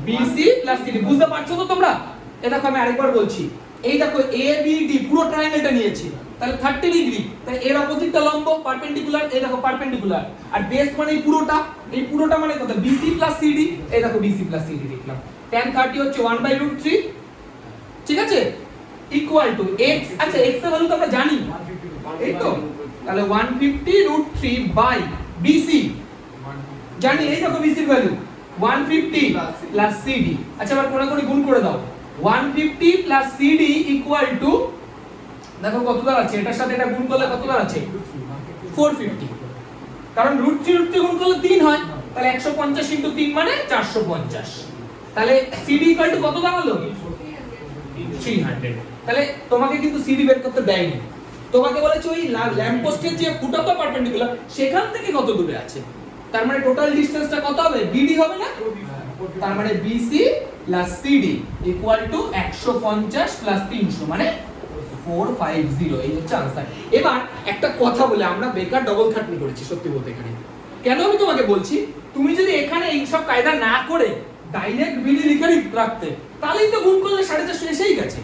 S1: BC+CD, বুঝতে পারছো তো তোমরা? এ দেখো আমি আরেকবার বলছি, এই দেখো ABD পুরো ট্রায়াঙ্গেলটা নিয়েছি, তাহলে 30 ডিগ্রি, তাহলে এর অপোজিটটা লম্ব, পারপেন্ডিকুলার, এই দেখো পারপেন্ডিকুলার, আর বেস মানে এই পুরোটা মানে কত? BC+CD, এই দেখো BC+CD লিখলাম। tan 30 হচ্ছে 1/√3, ঠিক আছে, ইকুয়াল টু x। আচ্ছা, x এর ভ্যালু তো আমরা জানি, এই তো, তাহলে 150√3 বাই BC জানি, এই দেখো BC এর ভ্যালু 150 প্লাস CD। আচ্ছা, এবার কোণাকুণি গুণ করে দাও, 150 প্লাস CD ইকুয়াল টু, দেখো কত দাঁড়াচ্ছে, এটার সাথে এটা গুণ করলে কত দাঁড়াচ্ছে? 450, কারণ √3 গুণ করলে 3 হয়, তাহলে 150 × 3 মানে 450। তাহলে CD ইকুয়াল টু কত দাঁড়ালো? 300। তাহলে তোমাকে কিন্তু CD বের করতে দেয়নি, তোমাকে বলেছে ওই ল্যাম্প পোস্টের যে ফুট অফ দ্য পারপেন্ডিকুলার সেখান থেকে কত দূরে আছে, তার মানে টোটাল ডিসটেন্সটা কত হবে? BD হবে না? তার মানে BC + CD = 150 + 300 মানে 450। এই হচ্ছে आंसर। এবার একটা কথা বলে, আমরা বেকার ডবল খাটনি করেছি সত্যি বলতে এখানে। কেন আমি তোমাকে বলছি, তুমি যদি এখানে এই সব কায়দা না করে ডাইরেক্ট BD লিখে রাখতে, তাহলেই তো গুণ করলে 450 এসেই গেছে।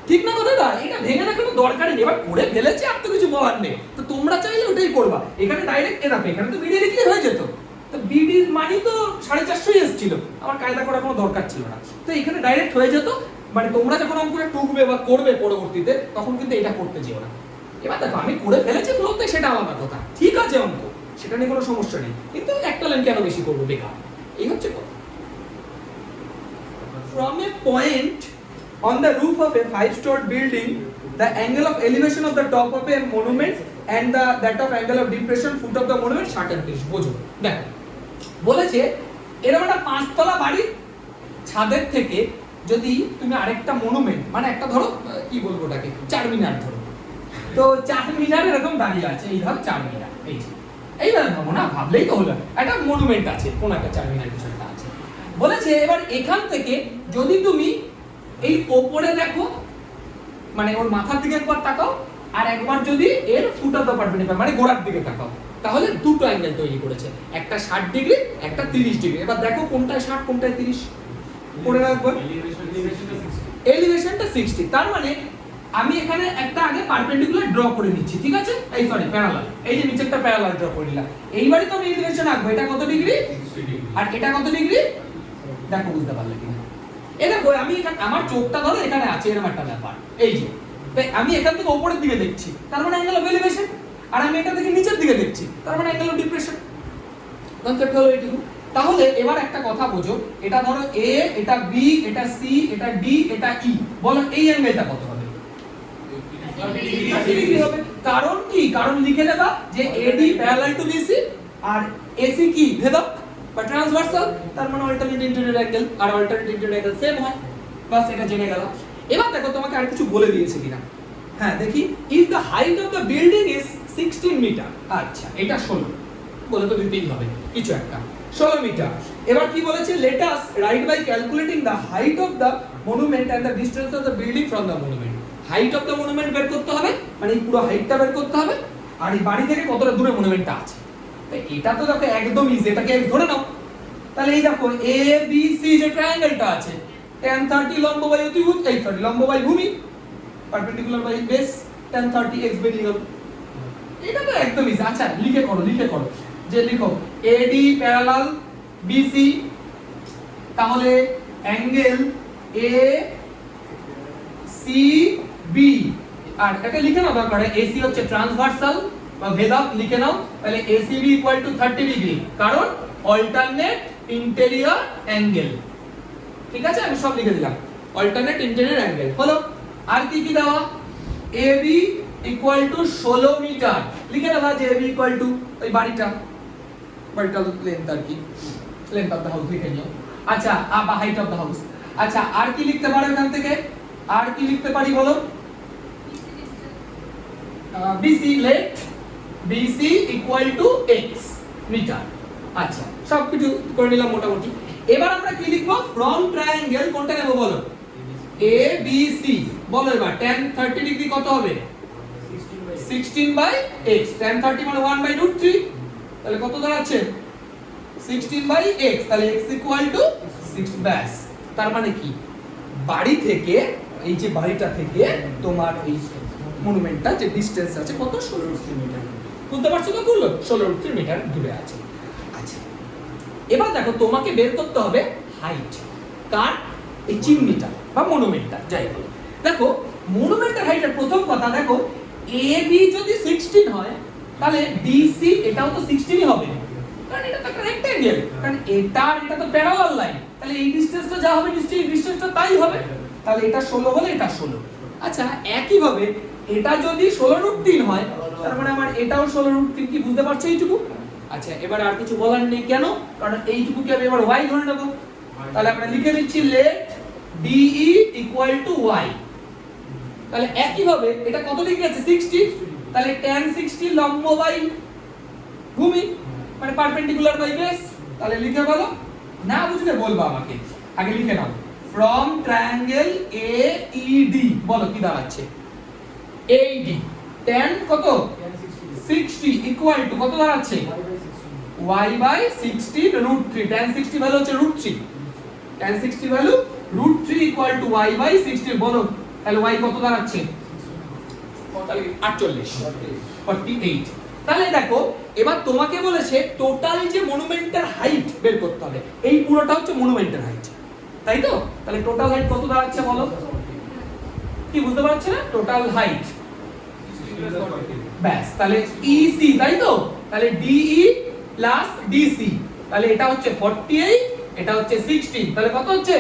S1: ঠিক না কথাটা? এটা ভেঙে না কোনো দরকারই নেই, এবার করে ফেলেছে, আর তো কিছু বলার নেই। তো তোমরা চাইলে ওটাই করবা, এখানে ডাইরেক্ট এরাপে, এখানে তো BD লিখলে হয়ে যেত, তো BD মানে তো 450 এসেছিল, আমার কায়দা করার কোনো দরকার ছিল না, তো এখানে ডাইরেক্ট হয়ে যেত। মানে তোমরা যখন অঙ্কটা টুকবে বা করবে পরবর্তীতে, তখন কিন্তু এটা করতে যেও না। এবার দেখো আমি করে ফেলেছি বলতে, সেটা আলাদা কথা, ঠিক আছে অঙ্ক, সেটা নিয়ে কোনো সমস্যা নেই, কিন্তু একটা লাইন কেন বেশি করবো বেকার, এই হচ্ছে কথা। From a point on the roof of a 5-story building, the angle of elevation of the top of a monument and that of angle of depression foot of the monument 60 বোঝো। দেখো বলেছে এরকম একটা 5 তলা বাড়ির ছাদের থেকে যদি তুমি আরেকটা মনুমেন্ট, মানে একটা ধরো কি বলবো ওটাকে, 4 মিনার ধরো, তো 4 মিনার এরকম দাঁড়িয়ে আছে, এই ধরো 4 মিনার, এইভাবে ভাবো না, ভাবলেই তো হলো, একটা মনুমেন্ট আছে, কোন একটা 4 মিনার কিছু একটা আছে। বলেছে এবার এখান থেকে যদি তুমি এই ওপরে দেখো, মানে ওর মাথার দিকে একবার তাকাও, আর একবার যদি এর ফুট অফ দ্য পারপেন্ডিকুলার মানে গোড়ার দিকে তাকাও, তাহলে দুটো অ্যাঙ্গেল তৈরি করেছে, একটা 60 ডিগ্রি, একটা 30 ডিগ্রি। এবার দেখো কোনটায় 60 কোনটায় 30 করে রাখবো। এলিভেশনটা 60, তার মানে আমি এখানে একটা আগে পারপেন্ডিকুলার ড্র করে নিচ্ছি, ঠিক আছে, এই সরি প্যারালাল, এই যে নিচেরটা প্যারালাল ড্র করে নিলাম। এইবারে তো আমি এলিভেশন আঁকবো, এটা কত ডিগ্রি আর এটা কত ডিগ্রি, দেখো বুঝতে পারলে কিনা।
S2: এই দেখো আমি এখানে আমার চোখটা ধরো এখানে আছে এরকম একটা ব্যাপার, এই যে তাই আমি এখান থেকে উপরের দিকে দেখছি, তার মানে অ্যাঙ্গেল অফ এলিভেশন, আর আমি এটা থেকে নিচের দিকে দেখছি, তার মানে অ্যাঙ্গেল অফ ডিপ্রেশন। কনসেপ্ট হলো এইটুকু। তাহলে এবার একটা কথা বোঝো, এটা ধরো এ, এটা বি, এটা সি, এটা ডি, এটা ই, বলো এই অ্যাঙ্গেলটা কত হবে? 30 ডিগ্রি হবে। কারণ কি? কারণ লিখে দেবা যে এডি প্যারালাল টু বিসি আর এসি কি ভেদক বা ট্রান্সভার্সাল, তার মানে অল্টারনেট ইন্টারনাল অ্যাঙ্গেল আর অল্টারনেট ইন্টারনাল অ্যাঙ্গেল সেম হয়। বাস এটা জেনে গেল। এবার দেখো তোমাকে আর কিছু বলে দিয়েছে কিনা, হ্যাঁ দেখি, if the height of the building is 16 metre, আচ্ছা এটা 16 বলে তো দিতেই হবে কিছু একটা, 16 মিটার। এবার কি বলেছে, let us write by calculating the height of the monument and the distance of the building from the monument. Height of the monument বের করতে হবে, মানে এই পুরো হাইটটা বের করতে হবে, আর এই বাড়ি থেকে কতটা দূরে মনুমেন্টটা আছে। তাই এটা তো দেখো একদম ইজি, এটাকে ধরে নাও। তাহলে এই দেখো এ বি সি যে ট্রায়াঙ্গেলটা আছে, tan 30 লম্ব বাই অতিভুজ, এই সরি লম্ব বাই ভূমি, perpendicular by base, tan 30 x বেরিয়ে গেল। এটা তো একদম ইজি। আচ্ছা লিখে করো, লিখে করো, যে লিখো এডি প্যারালাল বিসি, তাহলে অ্যাঙ্গেল এ সি বি, আর এটা লিখে নাও দরকার, এসি হচ্ছে ট্রান্সভার্সাল বা ভেদক, লিখে নাও। তাহলে এসিবি ইকুয়াল টু 30 ডিগ্রি, কারণ অল্টারনেট ইন্টেরিয়র অ্যাঙ্গেল। ঠিক আছে, আমি সব লিখে দিলাম, অল্টারনেট ইন্টেরিয়র অ্যাঙ্গেল হলো। আর কি কি দেওয়া, এবি ইকুয়াল টু 16 মিটার, লিখে দেওয়া যে এবি ইকুয়াল টু ওই বাড়িটা লেন্থ আর কি, লেন্থ অফ দ্য হাউস লিখে নিও। আচ্ছা বা হাইট অফ দ্য হাউস। আচ্ছা আর কি লিখতে পারো এখান থেকে, আর কি লিখতে পারি বলো, BC, let BC equal to x metre. আচ্ছা সব কিছু করে নিলাম মোটামুটি। এবার আমরা কি লিখবো, ফ্রম ট্রায়াঙ্গেল কোনটা নেব বলো, ABC, বলো এবার tan 30 ডিগ্রি কত হবে, 16 বাই x, tan 30 মানে 1 বাই √3, তাহলে কত দাঁড়াচ্ছে 16 বাই x, তাহলে x ইকুয়াল টু 6 ব্যাস। তার মানে কি, বাড়ি থেকে এই যে বাড়িটা থেকে তোমার এই মনুমেন্টটা যে ডিসটেন্স আছে কত, 16 মিটার। বুঝতে পারছো তো, বললো 16 মিটার দূরে আছে। আচ্ছা এবার দেখো তোমাকে বের করতে হবে হাইট, কার, এই চিমনিটা বা মনুমেন্টটা যাই বলো। দেখো মনুমেন্টের হাইটের প্রথম কথা, দেখো এবি যদি 16 হয় তাহলে ডিসি এটাও তো 16ই হবে, কারণ এটা তো একটা রেক্ট্যাঙ্গেল, কারণ এটা আর এটা তো প্যারালাল লাইন, তাহলে এই ডিসটেন্সটা যা হবে নিশ্চয়ই ডিসটেন্সটা তাই হবে, তাহলে এটা 16 হলে এটা 16। আচ্ছা একই ভাবে এটা যদি 16√3 হয়, তার মানে আমার এটাও 16√3, কি বুঝতে পারছো এইটুকু? আচ্ছা এবার আর কিছু বলার নেই, কেন, কারণ এইটুকুকে আমি এবার y ধরে নেব। তাহলে আমরা লিখে দিচ্ছি let DE equal to y। তাহলে একই ভাবে এটা কত ডিগ্রি আছে, 60, তাহলে tan 60 লম্ব বাই ভূমি, মানে পারপেন্ডিকুলার বাই বেস। তাহলে লিখে বলো, না বুঝলে বলবা আমাকে, আগে লিখে নাও, ফ্রম ট্রায়াঙ্গেল AED, বলো কি দাঁড়াচ্ছে, AD tan কত 60 ইকুয়াল টু কত দাঁড়াচ্ছে, y বাই 60 √3, tan 60 ভ্যালু হচ্ছে √3, tan 60 value √3 equal to y by 60, বলো তাহলে y কত দাঁড়াচ্ছে, তাহলে 48। তাহলে দেখো এবার তোমাকে বলেছে টোটাল যে মনুমেন্টের হাইট বের করতে হবে, এই পুরোটা হচ্ছে মনুমেন্টের হাইট, তাই তো? তাহলে টোটাল হাইট কত দাঁড়াচ্ছে বলো, কি বুঝতে পারছ না, টোটাল হাইট ব্যাস। তাহলে ইসি, তাই তো? তাহলে ডিই প্লাস ডিসি, তাহলে এটা হচ্ছে 48, এটা হচ্ছে 16, তাহলে কত হচ্ছে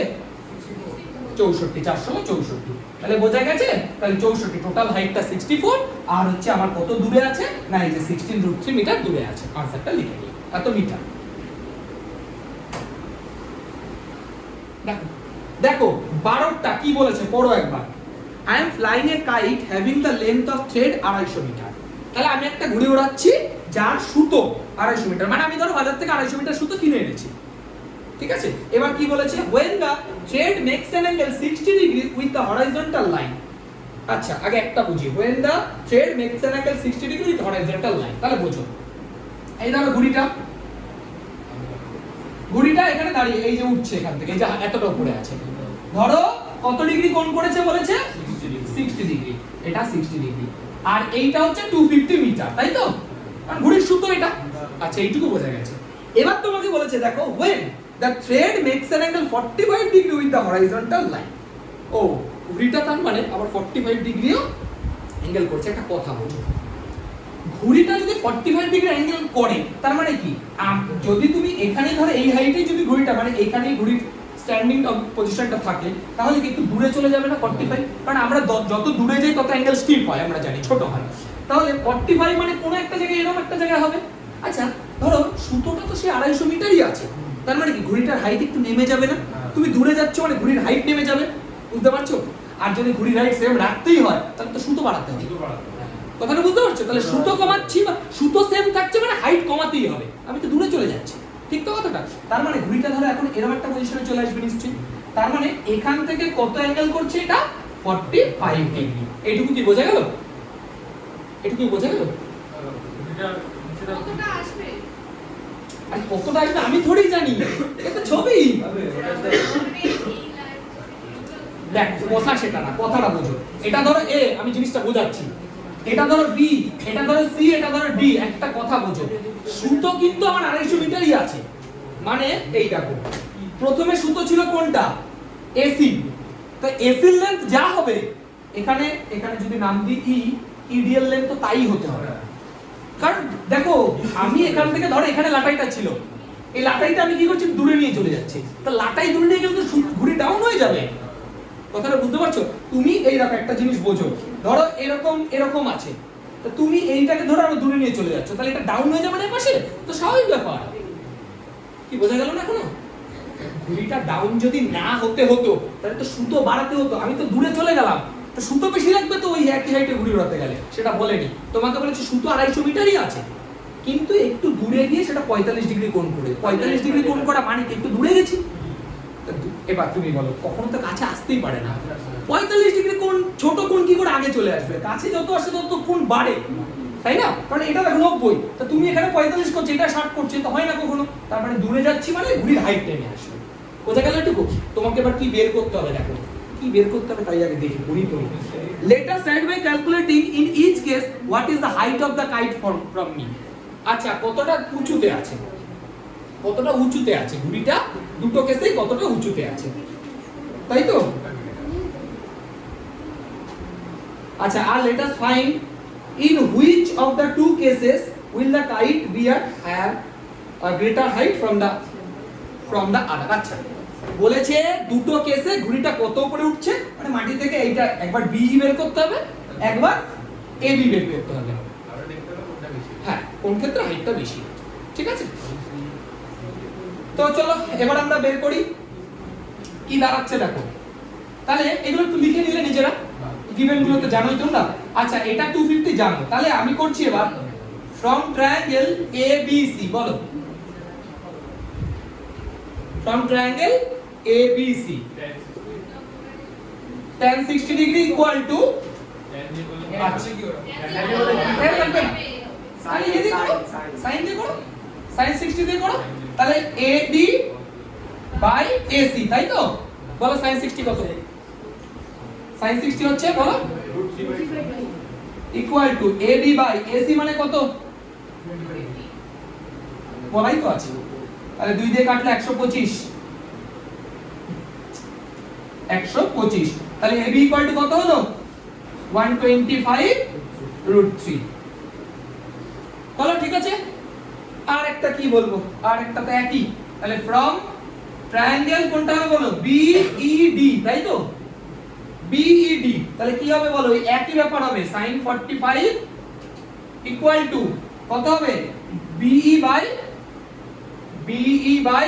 S2: 64, 464। তাহলে বোঝা গেছে, তাহলে 64, টোটাল হাইটটা 64, আর হচ্ছে আমার কত দূরে আছে না, এই যে 16√3 মিটার দূরে আছে। আনসারটা লিখে নিই, এত মিটার। দেখো দেখো 12টা কি বলেছে পড়ো একবার, I am flying a kite having the length of thread 250 metre. তাহলে আমি একটা ঘুড়ি ওড়াচ্ছি যার সুতো 250 মিটার, মানে আমি ধরো বাজার থেকে 250 মিটার সুতো কিনে এনেছি, ঠিক আছে? এবার কি বলেছে, when the thread makes an angle 60 degree with the horizontal line। আচ্ছা আগে একটা বুঝি, when the thread makes an angle 60 degree with horizontal line, তাহলে বোঝো, এই ধরো ঘুড়িটা এখানে দাঁড়িয়ে এই যে উঠছে এখান থেকে, যা এতটা উপরে আছে, ধরো কত ডিগ্রি কোণ করেছে বলেছে, 60 ডিগ্রি, এটা 60 ডিগ্রি, আর এইটা হচ্ছে 250 মিটার, তাই তো? কারণ ঘুড়ির সুতো এটা। আচ্ছা এইটুকু বোঝা গেছে। এবার তোমাকে বলেছে দেখো when the thread makes an angle 45 degree with the horizontal line. ও ঘড়িটা তার মানে আবার 45 ডিগ্রিও অ্যাঙ্গেল করছে। একটা কথা বলবো, ঘড়িটা যদি 45 ডিগ্রি অ্যাঙ্গেল করে তার মানে কি, যদি তুমি এখানে ধরো এই হাইটে যদি ঘড়িটা মানে এখানেই ঘড়ির স্ট্যান্ডিং পজিশনটা থাকে, তাহলে কি একটু দূরে চলে যাবে না 45? কারণ আমরা যত দূরে যাই তত অ্যাঙ্গেল স্টিপ হয়, আমরা জানি ছোট হয়। তাহলে 45 মানে কোনো একটা জায়গায় এরকম একটা জায়গায় হবে। আচ্ছা ধরো সুতোটা তো সে 250 মিটারই আছে, তার মানে কি ঘড়িটার হাইট একটু নেমে যাবে না? তুমি দূরে যাচ্ছ মানে ঘড়ির হাইট নেমে যাবে, বুঝতে পারছো? আর যদি ঘড়ির হাইট সেম রাখতেই হয় তাহলে তো সুতো বাড়াতে হবে। কথাটা বুঝতে পারছো? তাহলে সুতো কমাচ্ছি বা সুতো সেম থাকছে মানে হাইট কমাতেই হবে, আমি তো দূরে চলে যাচ্ছি, ঠিক তো কথাটা? তার মানে ঘড়িটা ধরো এখন এরকম একটা পজিশনে চলে আসবে নিশ্চয়ই, তার মানে এখান থেকে কত অ্যাঙ্গেল করছে এটা? 45 ডিগ্রি। এইটুকু কি বোঝা গেল? এটুকু বোঝা গেল?
S3: কতটা আসবে?
S2: আরে কতটা আসবে আমি থোড়ি জানি, এটা ছবি। দেখ কথা সেটা না, কথাটা বোঝো। এটা ধরো এ, আমি জিনিসটা বোঝাচ্ছি, এটা ধরো বি, এটা ধরো সি, এটা ধরো ডি। একটা কথা বোঝো, সুতো কিন্তু আমার 250 মিটারই আছে, মানে এই দেখো প্রথমে সুতো ছিল কোনটা? এসি। তো এসির লেন্থ যা হবে এখানে এখানে যদি নাম দিই ই, ইডি এর লেন্থ তো তাই হতে হবে। কারণ দেখো আমি এখান থেকে ধরো এখানে লাটাইটা ছিল, এই লাটাইটা আমি কি করছি? দূরে নিয়ে চলে যাচ্ছি। তো লাটাই দূরে নিয়ে গেলে তো ঘুড়ি ডাউন হয়ে যাবে। কথাটা বুঝতে পারছো? তুমি এই রকম একটা জিনিস বোঝো, ধরো এরকম এরকম আছে, তো তুমি এইটাকে ধরো আরো দূরে নিয়ে চলে যাচ্ছ, তাহলে এটা ডাউন হয়ে যাবে না পাশে? তো স্বাভাবিক ব্যাপার। কি বোঝা গেল না এখনো? ঘুড়িটা ডাউন যদি না হতে হতো তাহলে তো সুতো বাড়াতে হতো, আমি তো দূরে চলে গেলাম, তো সুতো বেশি লাগবে তো ওই একই হাইটে ঘুড়ি উড়াতে গেলে। সেটা বলেনি তোমাকে, বলেছি সুতো 250 মিটারই আছে, কিন্তু একটু দূরে গিয়ে সেটা 45 ডিগ্রি কোণ করে। 45 ডিগ্রি কোণ করা মানে কি একটু দূরে গেছি। এবার তুমি বলো, কখনো তো কাছে আসতেই পারে না। 45 ডিগ্রি কোণ, ছোট কোণ কি করে আগে চলে আসবে? কাছে যত আসে তত কোণ বাড়ে, তাই না? কারণ এটা দেখো 90, তো তুমি এখানে 45 করছো, এটা 60 করছে, তো হয় না কখনো। তার মানে দূরে যাচ্ছি মানে ঘুড়ির হাইট নেমে আসবে। বোঝা গেল এটুকু? তোমাকে এবার কি বের করতে হবে, দেখো কি বের করতে হবে তাই আগে দেখি ঘুড়ি তো। Let us start by calculating in each case what is the height of the kite from me. আচ্ছা কতটা উঁচুতে আছে, কতটা উঁচুতে আছে ঘুড়িটা, দুটো কেসেই কতটা উঁচুতে আছে, তাই তো? আচ্ছা আর let us find in which of the two cases will the kite be at a greater height from the other. আচ্ছা বলেছে দুটো কেসে ঘুড়িটা কত উপরে উঠছে, মানে মাটি থেকে এইটা একবার বি বের করতে হবে, একবার এ বি বের করতে হবে। হ্যাঁ কোন ক্ষেত্রে হাইটটা বেশি, ঠিক আছে? তো চলো এবার আমরা বের করি কি দাঁড়াচ্ছে দেখো। তাহলে এগুলো একটু লিখে নিলে নিজেরা, গিভেন গুলো তো জানোই তোমরা। আচ্ছা এটা 250 জানো, তাহলে আমি করছি এবার from triangle A B C. বলো from triangle A B C tan 60 degree equal to sine দিয়ে করো, sin 60 দিয়ে করো, তাহলে A B by A C, তাই তো? বলো sin 60 কত? sin 60 হচ্ছে বলো equal to A B by A C মানে কত? বলাই তো আছে, তাহলে 2 দিয়ে কাটলে 125, 125। তাহলে এ বি ইকুয়াল টু কত হলো? 125√3। বলো ঠিক আছে? আর একটা কি বলবো, আর একটা তো একই। তাহলে ফ্রম ট্রায়াঙ্গেল কোনটা হবে বলো? বিইডি, তাই তো? বিইডি তাহলে কি হবে বলো? এই একই ব্যাপার হবে, sin 45 ইকুয়াল টু কত হবে? বিই বাই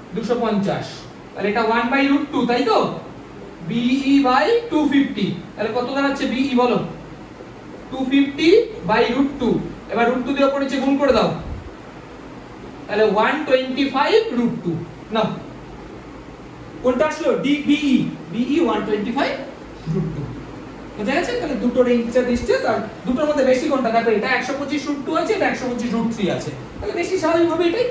S2: 250, তাহলে এটা 1/√2, তাই তো? বিই বাই 250, তাহলে কত দাঁড়াচ্ছে বিই বলো? 250/√2। এবার √2 দিয়ে উপরে নিচে গুণ করে দাও, তাহলে 125√2। নাও কোনটা আসলো? DBE, BE 125√2। বুঝা গেছে? তাহলে দুটোর ইঞ্চের ডিসটেন্স, আর দুটোর মধ্যে বেশি কোনটা? দেখো এটা 125√2 আছে, এটা 125√3 আছে, তাহলে বেশি স্বাভাবিক হবে এটাই।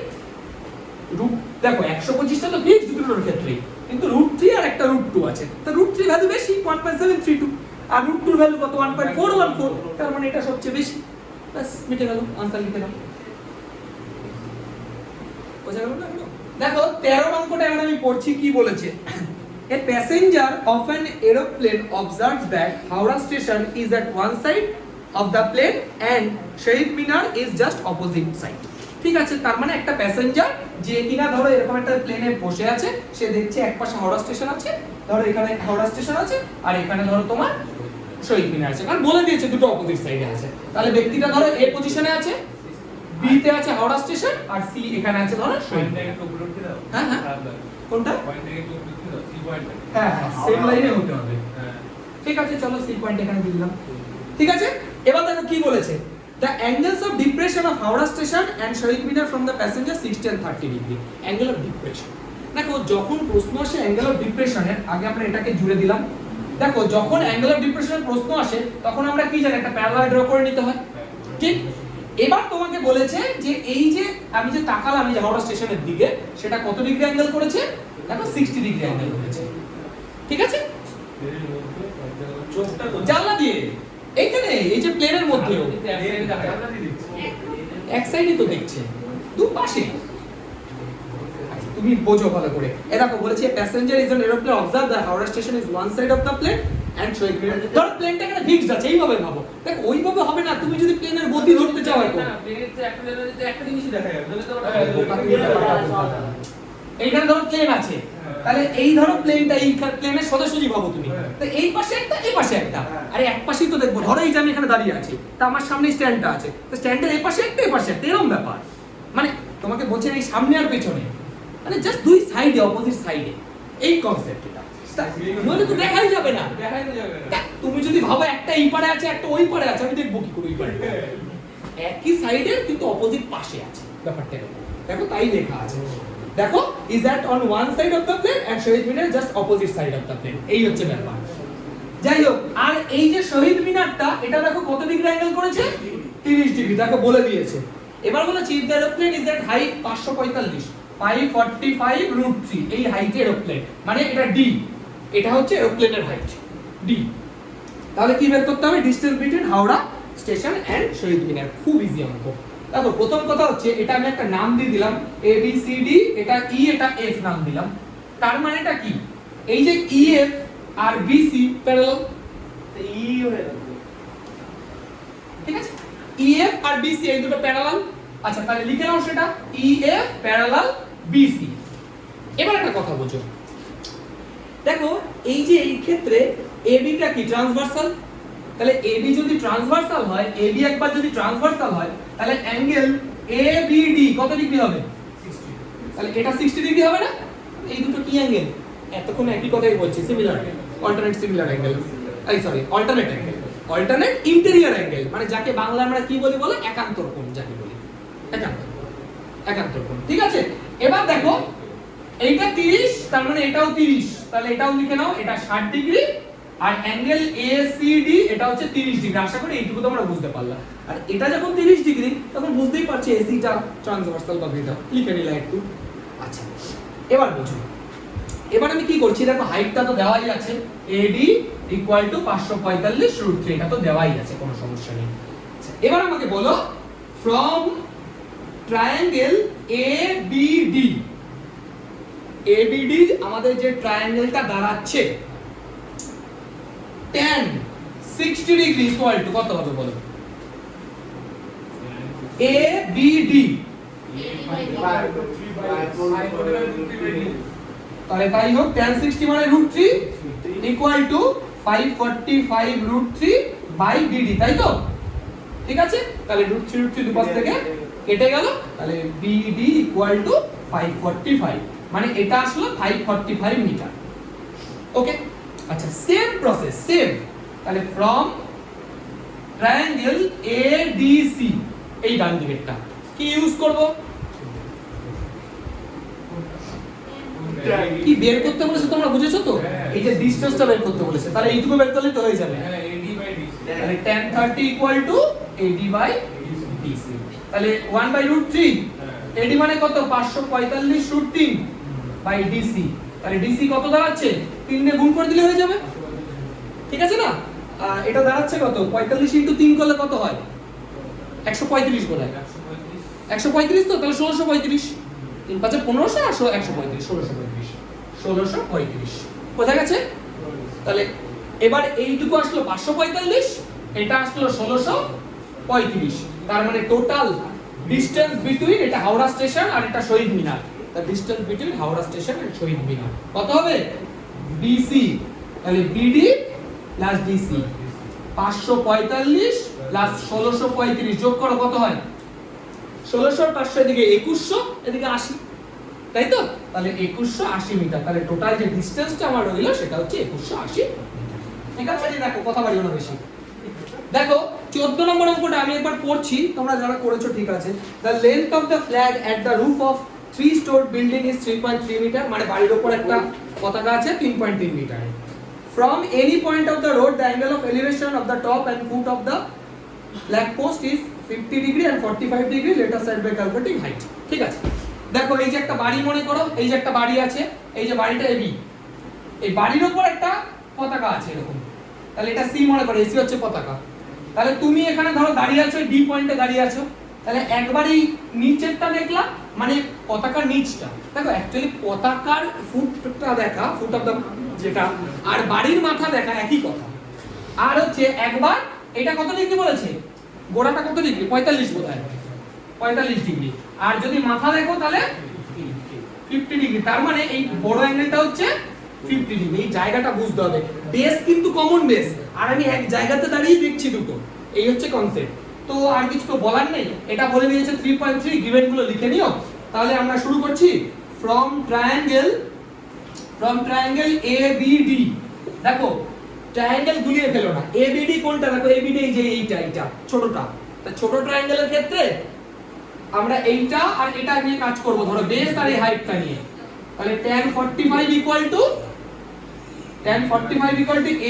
S2: দেখো 125টা তো ফিক্সড দুটোর ক্ষেত্রে, কিন্তু √3 আর একটা √2 আছে, তো √3 ভ্যালু বেশি 1.732, আর √2 ভ্যালু কত? 1.414, তার মানে এটা সবচেয়ে বেশি। বাস মিটে গেল, আনসার লিখে দাও। বোঝা গেল না? দেখো 13 অঙ্কটা এবার আমি পড়ছি কি বলেছে A passenger of an aeroplane observes that Howrah station is at one side of the plane and Shahid Minar is just opposite side. ঠিক আছে, তার মানে একটা প্যাসেঞ্জার যে কিনা ধরো এরকম একটা প্লেনে বসে আছে, সে দেখছে এক পাশে হাওড়া স্টেশন আছে, ধরো এখানে হাওড়া স্টেশন আছে আর এখানে ধরো তোমার শহীদ মিনার আছে, কারণ বলে দিয়েছে দুটো অপোজিট সাইডে আছে। তাহলে ব্যক্তিটা ধরো এ পজিশনে আছে, বি তে আছে হাওড়া স্টেশন আর সি এখানে আছে ধরো শহীদ মিনার। হ্যাঁ হ্যাঁ, কোনটা? হ্যাঁ হ্যাঁ, সেম লাইনে হতে হবে। ঠিক আছে, চলো সি পয়েন্ট এখানে দিলাম। ঠিক আছে, এবার দেখো কি বলেছে, the angles of depression of Howrah station and Shahid Minar from the passenger 60 and 30 degree angle of depression। দেখো যখন প্রশ্ন আসে অ্যাঙ্গেল অফ ডিপ্রেশনের, আগে আমরা এটাকে জুড়ে দিলাম। দেখো যখন অ্যাঙ্গেল অফ ডিপ্রেশনের প্রশ্ন আসে তখন আমরা কি জানি একটা প্যারালাল ড্র করে নিতে হয়, ঠিক? এবার তোমাকে বলেছে যে এই যে আমি যে তাকালাম এই যে হাওড়া স্টেশনের দিকে, সেটা কত ডিগ্রি অ্যাঙ্গেল করেছে? দেখো 60 ডিগ্রি অ্যাঙ্গেল করেছে। ঠিক আছে, জানলা দিয়ে এইখানে এই যে প্লেনের মধ্যে এক সাইডে তো দেখছে, দু পাশে। তুমি বোঝো ভালো করে। এ দেখো বলেছে passenger is on aeroplane observe the Howrah station is one side of the plane and Shaheed Minar. ধর প্লেনটা এখানে ফিক্সড আছে, এইভাবে ভাবো। দেখো ওইভাবে হবে না, তুমি যদি প্লেনের গতি ধরতে চাও এখন
S3: না প্লেনের যে একটা জিনিসই দেখা যাবে, তাহলে তো
S2: এইখানে ধরো প্লেন আছে, তাহলে এই ধরো প্লেনটা এই প্লেনের সোজাসুজি ভাবো তুমি, তো এই পাশে একটা এই পাশে একটা, আরে এক পাশেই তো দেখবো। ধরো এই যে আমি এখানে দাঁড়িয়ে আছি, তা আমার সামনে স্ট্যান্ডটা আছে, তো স্ট্যান্ডের এই পাশে একটা এই পাশে একটা, এরকম ব্যাপার। মানে তোমাকে বলছে এই সামনে আর পেছনে, মানে জাস্ট দুই সাইডে, অপোজিট সাইডে, এই কনসেপ্ট এটা। নইলে তো দেখাই যাবে না,
S3: দেখাই তো যাবে না।
S2: তুমি যদি ভাবো একটা এই পারে আছে একটা ওই পারে আছে, আমি দেখবো কি করে ওই পারে? একই সাইডে কিন্তু অপোজিট পাশে আছে, ব্যাপারটা এরকম। দেখো তাই লেখা আছে, দেখো is that on one side of the plane and Shahid Minar just opposite side of the plane, এই হচ্ছে ব্যাপার। যাই হোক, আর এই যে শহীদ মিনারটা এটা দেখো কত ডিগ্রি অ্যাঙ্গেল করেছে? 30 ডিগ্রি, দেখো বলে দিয়েছে। এবার বলেছি the aeroplane is at height 545 545 √3, এই হাইটে এরোপ্লেন, মানে এটা ডি, এটা হচ্ছে এরোপ্লেনের হাইট ডি। তাহলে কি বের করতে হবে? Distance between Howrah station and Shaheed Minar. খুব ইজি অঙ্ক। দেখো প্রথম কথা হচ্ছে এটা আমি একটা নাম দিয়ে দিলাম এ বি সি ডি, এটা ই এটা এফ নাম দিলাম। তার মানেটা কি? এই যে ই এফ আর বি সি প্যারালাল,
S3: তো ই হয়ে গেল।
S2: ঠিক আছে, ই এফ আর বি সি এই দুটো প্যারালাল। আচ্ছা তাহলে লিখে নাও সেটা, E F parallel B C. এবার একটা কথা বোঝো, দেখো এই যে এই ক্ষেত্রে এ বিটা কি ট্রান্সভার্সাল, তাহলে এ বি যদি ট্রান্সভার্সাল হয়, এ বি একবার যদি ট্রান্সভার্সাল হয়, তাহলে অ্যাঙ্গেল এ বি ডি কত ডিগ্রি হবে?
S3: 60।
S2: তাহলে এটা 60 ডিগ্রি হবে না? এই দুটো কি অ্যাঙ্গেল? এতক্ষণ একই কথাই বলছি, সিমিলার, অল্টারনেট সিমিলার অ্যাঙ্গেল, এই sorry alternate angle, alternate interior angle, মানে যাকে বাংলা আমরা কি বলি বলে একান্তর কোণ, যাকে বলি একান্তর কোণ। ঠিক আছে, এবার দেখো এইটা 30, তার মানে এটাও 30, তাহলে এটাও লিখে নাও, এটা 60 ডিগ্রি। আর অ্যাঙ্গেল এসিডি এটা হচ্ছে 30 ডিগ্রি। আশা করি এইটুকু তোমরা বুঝতে পারলা। আর এটা যখন 30 ডিগ্রি তখন বুঝতেই পারছি এসিটা ট্রান্সভার্সাল বা বিটা, লিখে নিলা একটু। আচ্ছা এবার বুঝো, এবার আমি কি করছি, দেখো হাইটটা তো দেওয়াই আছে, এডি ইকুয়াল টু 545 √3, এটা তো দেওয়াই আছে, কোনো সমস্যা নেই। আচ্ছা এবার আমাকে বলো ফ্রম ট্রায়াঙ্গেল এবিডি, এবিডি আমাদের যে ট্রায়াঙ্গেলটা দাঁড়াচ্ছে tan 60 ডিগ্রি ইকুয়াল টু কত হবে বলো? ABD, তাহলে তাই হোক, tan 60 মানে √3 ইকুয়াল টু 545 √3 বাই BD, তাই তো? ঠিক আছে, তাহলে √3 দুপাশ থেকে কেটে গেল, তাহলে BD ইকুয়াল টু 545, মানে এটা আসলে 545 মিটার। ওকে, আচ্ছা সেম প্রসেস, সেম। তাহলে ফ্রম ট্রায়াঙ্গেল এডিসি, এই ডান দিকেরটা কি ইউজ করব? কি বের করতে বলেছে তোমরা বুঝেছো তো? এই যে ডিসটেন্সটা বের করতে বলেছে, তাহলে এইটুকু বের করলে তো হয়ে যাবে।
S3: হ্যাঁ এডি বাই ডিসি,
S2: তাহলে tan 30 equal to AD by DC, তাহলে 1 বাই √3, AD মানে কত? 545 √3 বাই DC, তাহলে DC কত দাঁড়াচ্ছে? 3 দিয়ে গুণ করে দিলে হয়ে যাবে, ঠিক আছে না? এটা দাঁড়াচ্ছে কত? 45 * 3 করলে কত হয়? 135 বলে 135, তো তাহলে 1635, 3 5 1500 আর 135 1635 বোঝা গেছে? তাহলে এবার এইটুকু আসলো 545, এটা আসলো 1635, তার মানে টোটাল ডিসটেন্স বিটুইন এটা হাওড়া স্টেশন আর এটা Shaheed Minar, the distance between Howrah station and Shaheed Minar কত হবে? বিসি, তাহলে বিডি প্লাস ডিসি 545 প্লাস 1635 যোগ করো কত হয়? 1600 আর 500 এদিকে 2100 এদিকে 80, তাই তো? তাহলে 2180 মিটার, তাহলে টোটাল যে ডিসটেন্সটা আমার রইলো সেটা হচ্ছে 2180 মিটার। ঠিক আছে? দেখো কথা বাড়িও না বেশি। দেখো 14 নম্বর অঙ্কটা আমি একবার পড়ছি, তোমরা যারা করেছো ঠিক আছে। The length of the flag at the roof of 3 storey building is 3.3 metre, মানে বাড়ির উপর একটা পতাকা আছে 3.3 metre. From any point of the road, the angle of elevation of the top and foot of the flag post is 50 degree and 45 degree. Let us start by calculating height. ঠিক আছে? দেখো এই যে একটা বাড়ি মনে করো, এই যে একটা বাড়ি আছে, এই যে বাড়িটা এবি, এই বাড়ির উপর একটা পতাকা আছে এরকম, তাহলে এটা সি মনে করো, এসি হচ্ছে পতাকা। তাহলে তুমি এখানে ধরো দাঁড়িয়ে আছো, ডি পয়েন্টে দাঁড়িয়ে আছো, তাহলে একবারই নিচেরটা দেখলা, মানে পতাকার নিচটা দেখো, অ্যাকচুয়ালি পতাকার ফুটটা দেখা, ফুট অফ দ্য যেটা, আর বাড়ির মাথা দেখা একই কথা। আর হচ্ছে একবার এটা কত ডিগ্রি বলেছে, গোড়াটা কত ডিগ্রি, 45 বোধহয়, 45 ডিগ্রি, আর যদি মাথা দেখো তাহলে 50 ডিগ্রি, তার মানে এই বড় অ্যাঙ্গেলটা হচ্ছে 50 ডিগ্রি। এই জায়গাটা বুঝতে হবে, বেস কিন্তু কমন বেস, আর আমি এক জায়গাতে দাঁড়িয়ে দেখছি দুটো, এই হচ্ছে কনসেপ্ট। তো আর কিছু তো বলার নেই, এটা বলে দিয়েছে 3.3, গিভেন গুলো লিখে নিও। তাহলে আমরা শুরু করছি। ফ্রম ট্রায়াঙ্গেল ABD, দেখো ট্রায়াঙ্গেল গুলিয়ে ফেলো না, ABD কোনটা দেখো, ABD এই যে এইটা ছোটটা, তা ছোট ট্রায়াঙ্গেলের ক্ষেত্রে আমরা এইটা আর এটা নিয়ে কাজ করব, ধরো বেস আর এই হাইটটা নিয়ে। তাহলে tan 45 equal to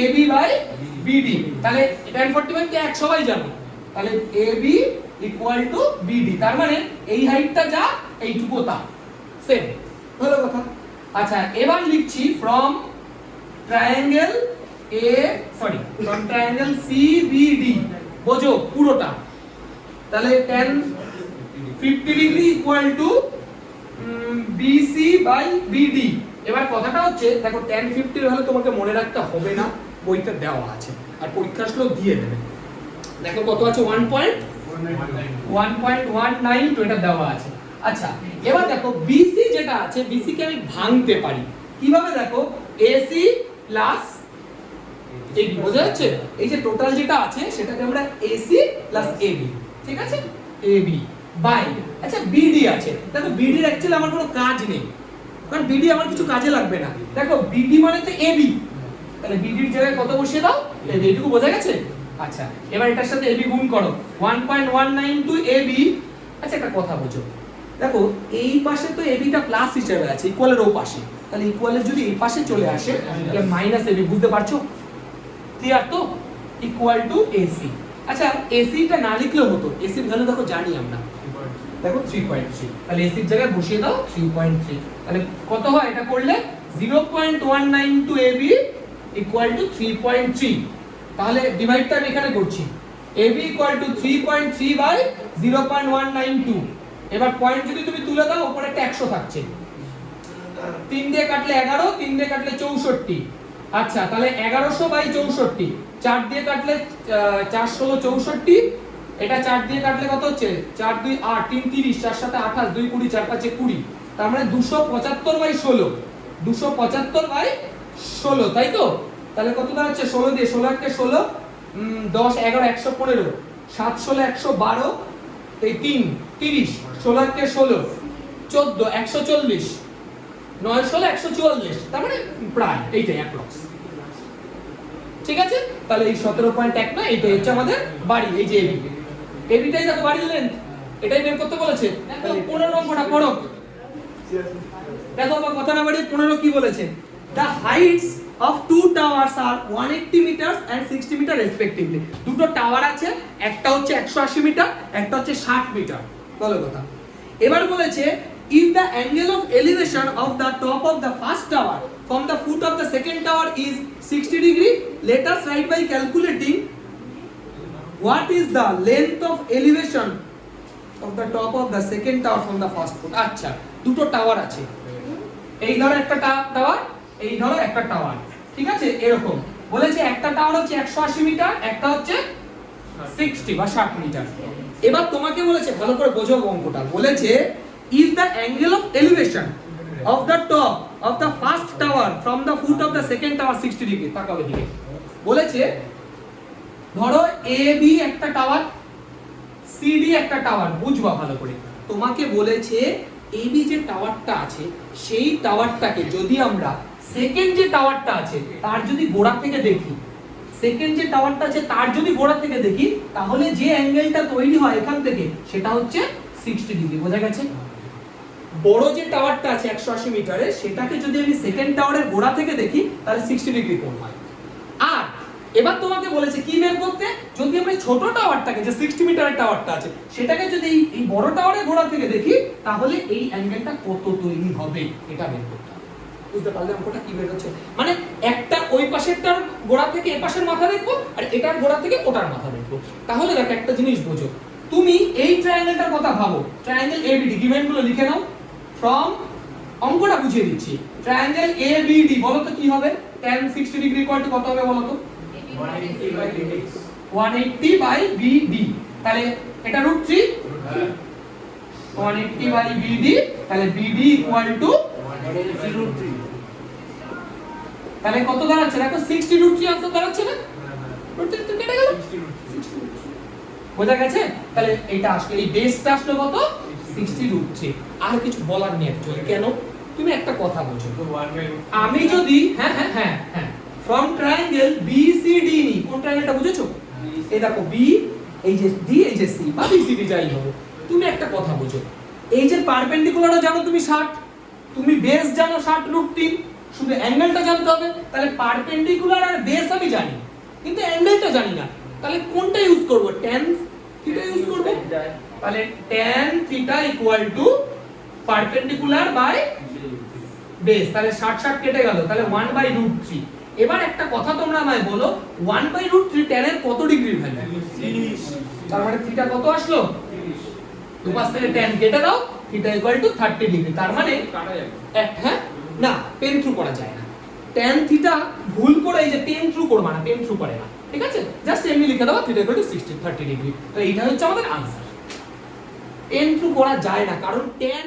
S2: AB by BD, তাহলে tan 45 কে 1 সবাই জানো, তাহলে AB ইকুয়াল টু BD, তার মানে এই হাইটটা যা এইটুকু তা সেম, হলো কথা। আচ্ছা এবার লিখছি ফ্রম ট্রায়াঙ্গেল CBD, বোঝো পুরোটা, তাহলে tan 50 degree equal to BC by BD। এবার কথাটা হচ্ছে দেখো tan 50 হলে তোমাকে মনে রাখতে হবে না, বইতে দেওয়া আছে, আর পরীক্ষা আসলেও দিয়ে দেবে। দেখো কত আছে, 1.19 তো এটা দেওয়া আছে। আচ্ছা এবার দেখো BC যেটা আছে, BC কে আমি ভাঙতে পারি কিভাবে, দেখো AC প্লাস AB, বোঝা যাচ্ছে? এই যে টোটাল যেটা আছে সেটাকে আমরা AC প্লাস AB, ঠিক আছে, AB বাই, আচ্ছা BD আছে, দেখো BD এর অ্যাকচুয়ালি আমার কোনো কাজ নেই, কারণ BD আমার কিছু কাজে লাগবে না। দেখো BD মানে তো AB, তাহলে BD এর জায়গায় কত বসিয়ে দাও, এইটুকু বোঝা গেছে। আচ্ছা এবার এটার সাথে AB গুণ করো, 1.192 AB। আচ্ছা একটা কথা বোঝো, দেখো এই পাশে তো AB টা প্লাস হিসেবে আছে, ইকুয়ালের ও পাশে, তাহলে ইকুয়ালের যদি এই পাশে চলে আসে তাহলে মাইনাস AB, বুঝতে পারছো? ক্লিয়ার তো? Equal to AC। আচ্ছা AC টা না লিখলেও হতো, AC এর ভ্যালু দেখো জানি আমরা, দেখো 3.3, তাহলে AC এর জায়গায় বসিয়ে দাও 3.3, তাহলে কত হয় এটা করলে 0.192 AB ইকুয়াল টু 3.3, তাহলে ডিভাইডটা আমি এখানে করছি, AB ইকুয়াল টু 3.3 বাই 0.192। এবার পয়েন্ট যদি তুমি তুলে দাও উপরে একটা 100 থাকছে, 3 দিয়ে কাটলে 11, 3 দিয়ে কাটলে 64। আচ্ছা তাহলে 1100 বাই 64, 4 দিয়ে কাটলে 4 16 64, এটা 4 দিয়ে কাটলে কত হচ্ছে, 4 2 8, 3 30, 4 7 28, 2 20, 4 5 20, তার মানে 275 বাই 16, 275 বাই 16, তাই তো? তাহলে কত দাঁড়াচ্ছে, 16 দিয়ে 16 1 16, 10 11 115, 7 16 112, এই 3 30, 16 1 16, 14 140, 9 16 144, তার মানে প্রায় এইটাই অ্যাপ্রক্স, ঠিক আছে? তাহলে এই 17.1 না, এইটাই হচ্ছে আমাদের বাড়ি, এই যে এবিটাই দেখো বাড়ির লেন্থ, এটাই বের করতে বলেছে। দেখো 15 নম্বরটা পড়ো, দেখো আমার কথা না বাড়িয়ে 15 কি বলেছে, the heights of two towers are 180 meters and 60 meter respectively। দুটো টাওয়ার আছে, একটা হচ্ছে 180 মিটার, একটা হচ্ছে 60 মিটার, বলো কথা। এবার বলেছে if the angle of elevation of the top of the first tower from the foot of the second tower is 60 degree, let us write by calculating what is the length of elevation of the top of the second tower from the first foot। আচ্ছা দুটো টাওয়ার আছে, এই ধরো একটা টাওয়ার, এই ধরো একটা টাওয়ার, ঠিক আছে? এরকম বলেছে একটা টাওয়ার হচ্ছে 180 মিটার, একটা হচ্ছে 60 বা 60 মিটার। এবার তোমাকে বলেছে, ভালো করে বোঝো অঙ্কটা, বলেছে is the angle of elevation of the top of the first tower from the foot of the second tower 60 degree। তাকাও এদিকে, বলেছে ধরো এ বি একটা টাওয়ার, সি ডি একটা টাওয়ার, বুঝবা ভালো করে। তোমাকে বলেছে এ বি যে টাওয়ারটা আছে সেই টাওয়ারটাকে যদি আমরা সেকেন্ড যে টাওয়ারটা আছে তার যদি গোড়া থেকে দেখি, সেকেন্ড যে টাওয়ারটা আছে তার যদি গোড়া থেকে দেখি, তাহলে যে অ্যাঙ্গেলটা তৈরি হয় এখান থেকে সেটা হচ্ছে 60 ডিগ্রি। বোঝা গেছে? বড় যে টাওয়ারটা আছে 180 মিটারে, সেটাকে যদি আমি সেকেন্ড টাওয়ারের গোড়া থেকে দেখি তাহলে 60 ডিগ্রি কোণ হয়। আর এবার তোমাকে বলেছে কি বের করতে, যদি আমরা ছোট টাওয়ারটাকে, যে 60 মিটারের টাওয়ারটা আছে সেটাকে যদি এই বড় টাওয়ারের গোড়া থেকে দেখি, তাহলে এই অ্যাঙ্গেলটা কত তৈরি হবে এটা বের করতে হবে। বুঝতে পারলে অঙ্কটা কি বের হচ্ছে? মানে একটা ওই পাশেরটার গোড়া থেকে এ পাশের মাথা দেখবো, আর এটার গোড়া থেকে ওটার মাথা দেখবো। তাহলে দেখো একটা জিনিস বোঝো, তুমি এই ট্রায়াঙ্গেলটার কথা ভাবো, ট্রায়াঙ্গেল এবিডি, গিভেন গুলো লিখে নাও। ফ্রম, অঙ্কটা বুঝিয়ে দিচ্ছি, ট্রায়াঙ্গেল এবিডি বলো তো কি হবে? tan 60 ডিগ্রি ইকুয়াল টু কত হবে বলো তো?
S3: 180 by dx
S2: 180 বাই বিডি। তাহলে এটা √3, 180 বাই বিডি, তাহলে বিডি ইকুয়াল টু
S3: 180
S2: তাহলে কত দাঁড়াচ্ছে? দেখো 60 √3 আনসার দাঁড়াচ্ছে না? √3 তো কেটে গেল। বোঝা গেছে? তাহলে এটা আসলে এই বেসটা আসলে কত? 60 √3। আর কিছু বলার নেই অ্যাকচুয়ালি। কেন? তুমি একটা কথা বোঝো, আমি যদি হ্যাঁ ফ্রম ট্রায়াঙ্গেল BCD নি, কোন ট্রায়াঙ্গেলটা বুঝেছো? এই দেখো বি, এই যে ডি, এই যে সি বা BCD যাই হবে, তুমি একটা কথা বোঝো, এই যে পারপেন্ডিকুলারও জানো তুমি 60, তুমি বেস জানো 60 √3, শুধু অ্যাঙ্গেলটা জানতে হবে। তাহলে পারপেন্ডিকুলার আর বেস আমি জানি, কিন্তু অ্যাঙ্গেলটা জানি না। তাহলে কোনটা ইউজ করব? tan থিটা ইউজ করব। তাহলে tan theta equal to perpendicular by base. তাহলে 60 কেটে গেল, তাহলে 1/√3। এবার একটা কথা তোমরা আমায় বলো, 1/√3 tan এর কত ডিগ্রি ভ্যালু?
S3: 30।
S2: তার মানে থিটা কত আসলো? দুপাশ থেকে tan কেটে দাও, থিটা ইকুয়াল টু 30 ডিগ্রি। তার মানে
S3: কাটা যাবে।
S2: হ্যাঁ, না পেন থ্রু করা যায় না। tan থিটা ভুল করে এই যে পেন থ্রু করবা না, পেন থ্রু করে না, ঠিক আছে? জাস্ট এমনি লিখে দাও থিটা ইকুয়াল টু 30 ডিগ্রি। তো এইটা হচ্ছে আমাদের আনসার। পেন থ্রু করা যায় না, কারণ tan